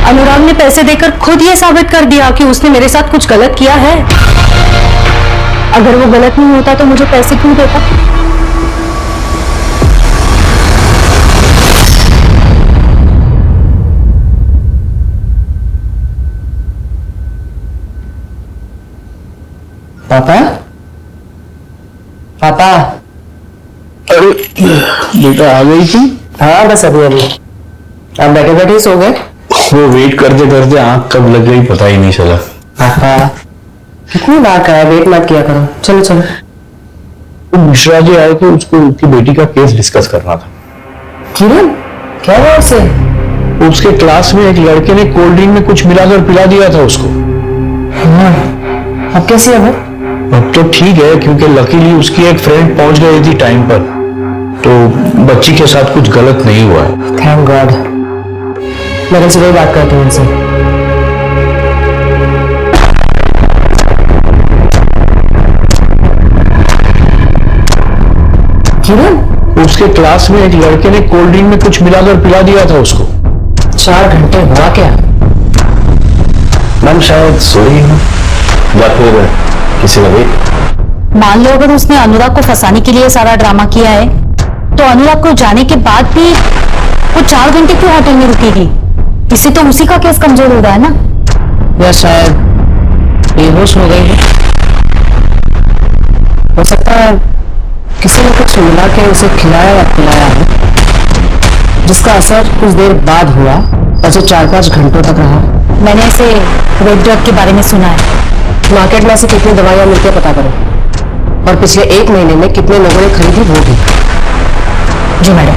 अनुराग ने पैसे देकर खुद ये साबित कर दिया कि उसने मेरे साथ कुछ गलत किया है। अगर वो गलत नहीं होता तो मुझे पैसे क्यों देता? पापा, पापा। अरे बेटा आ गई थी? हाँ बस अभी अभी। आप बैठे बैठे सो गए? वो वेट करते करते आंख कब लग गई पता ही नहीं चला। पापा कितनी बार कहा वेट मत किया करो। चलो चलो। तो मिश्रा जी आए थे, उसको उसकी बेटी का केस डिस्कस करना था। किरण क्या हुआ उसे? उसके क्लास में एक लड़के ने कोल्ड ड्रिंक में कुछ मिलाकर पिला दिया था उसको। हाँ, अब कैसी है वो? अब तो ठीक है, क्योंकि लकीली उसकी एक फ्रेंड पहुंच गई थी टाइम पर, तो बच्ची के साथ कुछ गलत नहीं हुआ है। Thank God. मैं सुबह बात करती हूँ उनसे। किरण, उसके क्लास में एक लड़के ने कोल्ड ड्रिंक में कुछ मिलाकर पिला दिया था उसको। 4 घंटे हुआ क्या? मैम शायद सोई है या फिर किसी ने वेट। मान लो अगर उसने अनुराग को फंसाने के लिए सारा ड्रामा किया है, तो अनुराग को जाने के बाद भी वो 4 घंटे क्यों होटल में रुकेगी? इससे तो उसी का केस कमजोर हो रहा है ना। या शायद बेहोश हो गई है। हो सकता है किसी ने कुछ मिला के उसे खिलाया या पिलाया है, जिसका असर कुछ देर बाद हुआ और जो 4-5 घंटों तक रहा। मैंने ऐसे रेड ड्रग के बारे में सुना है। मार्केट में ऐसी कितनी दवाइयां मिलती है पता करो, और पिछले 1 महीने में कितने लोगों ने खरीदी वो भी। जी मैडम।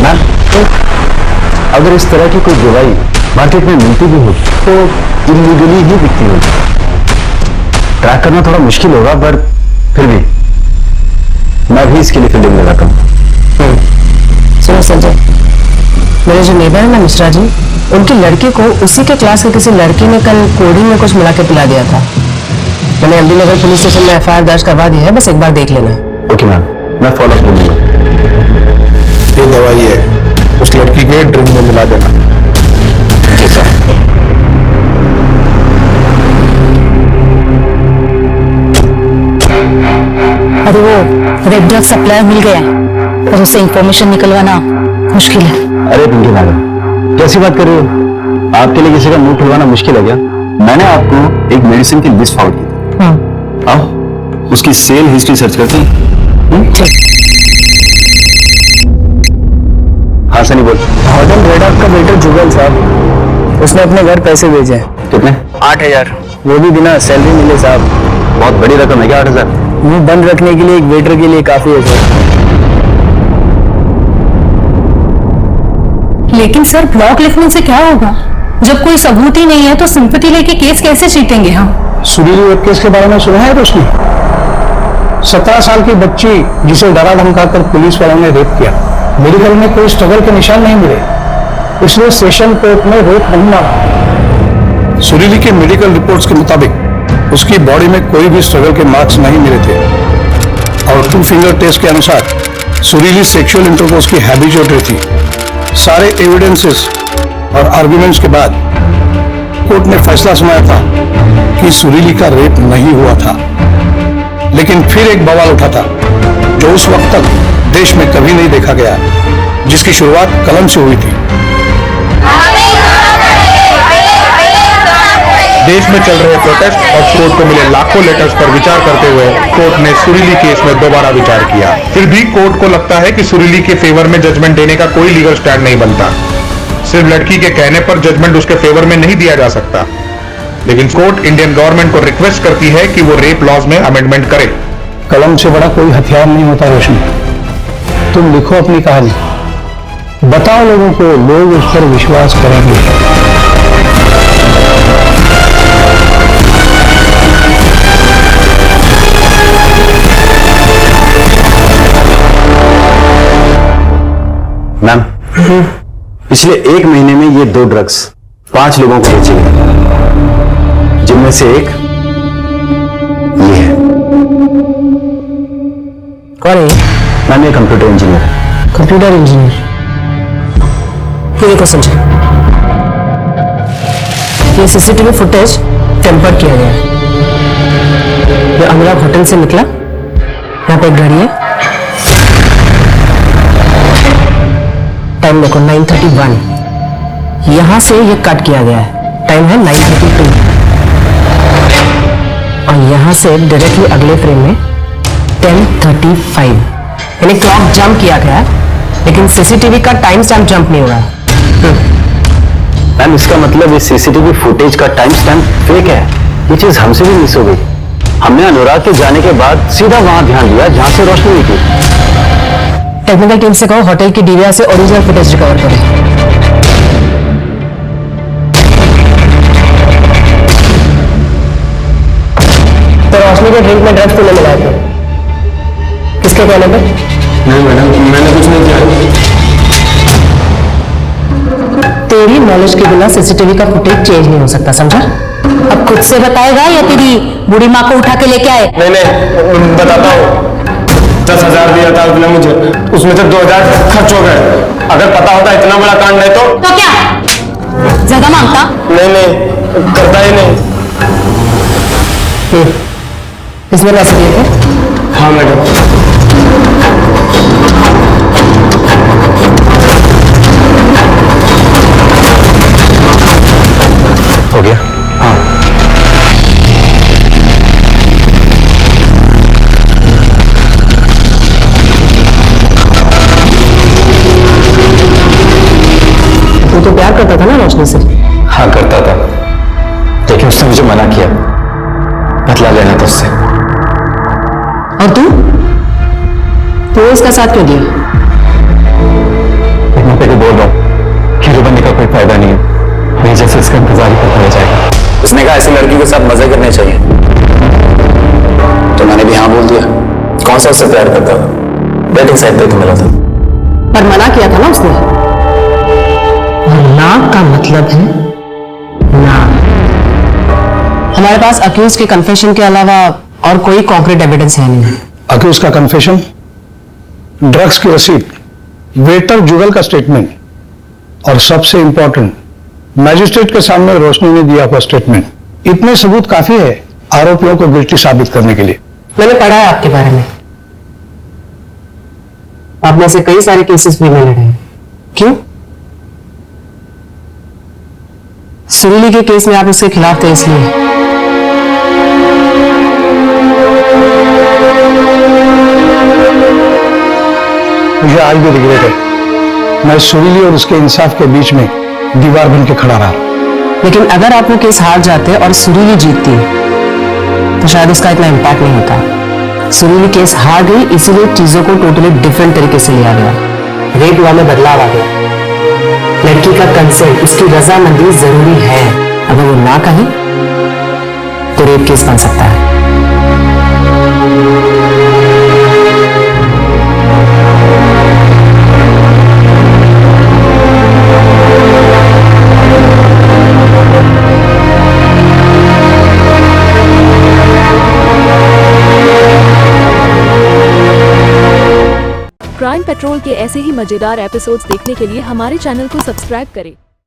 मैम अगर इस तरह की कोई दवाई मार्केट में मिलती भी हो तो इलीगली ही बिकती होगी। ट्रैक करना थोड़ा मुश्किल होगा, पर फिर भी मैं भी इसके लिए फील्डिंग लगाता हूँ। सुनो संजय, मेरे जो नेबर है ना मिश्रा जी, उनकी लड़की को उसी के क्लास के किसी लड़की ने कल कोडिंग में कुछ मिला के पिला दिया था। मैंने एमडी नगर पुलिस स्टेशन में एफआईआर दर्ज करवा दी है, बस एक बार देख लेना। ओके मैम, मैं फॉलो अप करूंगा। ये दवाई है, उस लड़की के ड्रिंक में मिला देना। जी सर। अरे वो रेड ड्रग सप्लायर मिल गया है, पर उससे इंफॉर्मेशन निकलवाना मुश्किल है। अरे पिंकी मैडम कैसी बात कर रही हो? आपके लिए किसी का मुंह खुलवाना मुश्किल है क्या? मैंने आपको एक मेडिसिन की लिस्ट फॉरवर्ड की थी। आओ उसकी सेल हिस्ट्री सर्च करते हैं। हाँ सनी बोल। होटल रेड आर्ट का वेटर जुगल साहब, उसने अपने घर पैसे भेजे हैं। कितने? 8,000, वो भी बिना सैलरी मिले साहब। बहुत बड़ी रकम है क्या 8,000? मुंह बंद रखने के लिए एक वेटर के लिए काफी है सर। लेकिन सर ब्लॉग लिखने से क्या होगा? जब कोई सबूत ही नहीं है तो सिंपैथी लेके केस कैसे जीतेंगे हम? सुरीली रेप केस के बारे में सुना है रोशनी? 17 साल की बच्ची जिसे डरा धमकाकर पुलिस वालों ने रेप किया। मेडिकल में कोई स्ट्रगल के निशान नहीं मिले, इसलिए सेशन कोर्ट में रेप नहीं माना। सुरीली के मेडिकल रिपोर्ट्स के मुताबिक उसकी बॉडी में कोई भी स्ट्रगल के मार्क्स नहीं मिले थे, और 2 फिंगर टेस्ट के अनुसार सुरीली सेक्सुअल इंटरकोर्स की हैबिचुएट थी। सारे एविडेंसेस और आर्गुमेंट्स के बाद कोर्ट ने फैसला सुनाया था कि सुरीली का रेप नहीं हुआ था। लेकिन फिर एक बवाल उठा था जो उस वक्त तक देश में कभी नहीं देखा गया, जिसकी शुरुआत कलम से हुई थी। देश में चल रहे प्रोटेस्ट और कोर्ट को मिले लाखों लेटर्स पर विचार करते हुए कोर्ट ने सुरीली केस में दोबारा विचार किया। फिर भी कोर्ट को लगता है कि सुरीली के फेवर में जजमेंट देने का कोई लीगल स्टैंड नहीं बनता। सिर्फ लड़की के कहने पर जजमेंट उसके फेवर में नहीं दिया जा सकता। लेकिन कोर्ट इंडियन गवर्नमेंट को रिक्वेस्ट करती है कि वो रेप लॉज में अमेंडमेंट करे। कलम से बड़ा कोई हथियार नहीं होता रोशनी। तुम लिखो अपनी कहानी, बताओ लोगों को, लोग उस पर विश्वास करेंगे। मैम पिछले 1 महीने में ये 2 ड्रग्स 5 लोगों को बेचे गए, जिनमें से एक ये है। कौन है? मैम ये कंप्यूटर इंजीनियर है। Computer engineer? ये देखो संजय, ये सीसीटीवी फुटेज टेम्पर किया गया है। ये अनुराग होटल से निकला, यहाँ पे एक घड़ी है, टाइम देखो 9:31। यहां से ये कट किया गया है, टाइम है 9:32। और यहां से डायरेक्टली अगले फ्रेम में 10:35, यानी क्लॉक जंप किया गया है, लेकिन सीसीटीवी का टाइम स्टैम्प जंप नहीं हो रहा है। मैम इसका मतलब इस सीसीटीवी फुटेज का टाइम स्टैम्प फेक है। ये चीज हमसे भी मिस हो गई। हमने अनुराग के जाने के बाद सीधा वहां ध्यान दिया जहां से रोशनी हुई थी। टेक्निकल टीम से कहो होटल की डीवीआर से ओरिजिनल फुटेज रिकवर करें। के ड्रिंक में ड्रग्स तूने मिलाए थे, किसके कहने पे? नहीं मैडम, मैंने कुछ नहीं किया। तेरी नॉलेज के बिना सीसीटीवी का फुटेज चेंज नहीं हो सकता, समझा? अब खुद से बताएगा या तेरी बूढ़ी माँ को उठा के लेके आए? नहीं बताता हूँ। 10,000 दिया था उसने मुझे, उसमें से 2,000 खर्च हो गए। अगर पता होता इतना बड़ा कांड है तो क्या ज्यादा मांगता? नहीं करता ही नहीं। इसमें पैसे दिए थे? हाँ मैडम। हो गया? हाँ। तू तो प्यार करता था ना रोशनी से? हाँ करता था, लेकिन उसने मुझे मना किया, बदला लेना था उससे। और तू इसका साथ क्यों दिया? मैं तेरे को बोल रहा हूँ, हीरो बनने का कोई फायदा नहीं है, नहीं जैसे इसका इंतजार ही करता रह जाएगा। उसने कहा ऐसी लड़की के साथ मजे करने चाहिए, तो मैंने भी हाँ बोल दिया। कौन सा उससे प्यार करता था, डेटिंग साइट पे तो मिला था। पर मना किया था ना उसने, और ना का मतलब है ना। हमारे पास अक्यूज के कन्फेशन के अलावा और कोई कॉन्क्रीट एविडेंस है नहीं। अक्यूज का कन्फेशन, ड्रग्स की रसीद, वेटर जुगल का स्टेटमेंट, और सबसे इंपॉर्टेंट मैजिस्ट्रेट के सामने रोशनी ने दिया हुआ स्टेटमेंट। इतने सबूत काफी है आरोपियों को गिल्टी साबित करने के लिए। मैंने पढ़ा है आपके बारे में, आपने से कई सारे केसेस भी में लड़े हैं। क्यों? सुरीली के केस में आप उसके खिलाफ थे इसलिए। मुझे आज भी रिग्रेट है, मैं सुरीली और उसके इंसाफ के बीच में दीवार बन के खड़ा रहा। लेकिन अगर आप वो केस हार जाते और सुरीली जीतती तो शायद उसका इतना इम्पैक्ट नहीं होता। सुरीली केस हार गई, इसीलिए चीजों को टोटली डिफरेंट तरीके से लिया गया। रेप लॉ में बदलाव आ गया। लड़की का कंसेंट, उसकी रजामंदी जरूरी है। अगर वो ना कहे तो रेप केस बन सकता है। क्राइम पेट्रोल के ऐसे ही मजेदार एपिसोड्स देखने के लिए हमारे चैनल को सब्सक्राइब करें।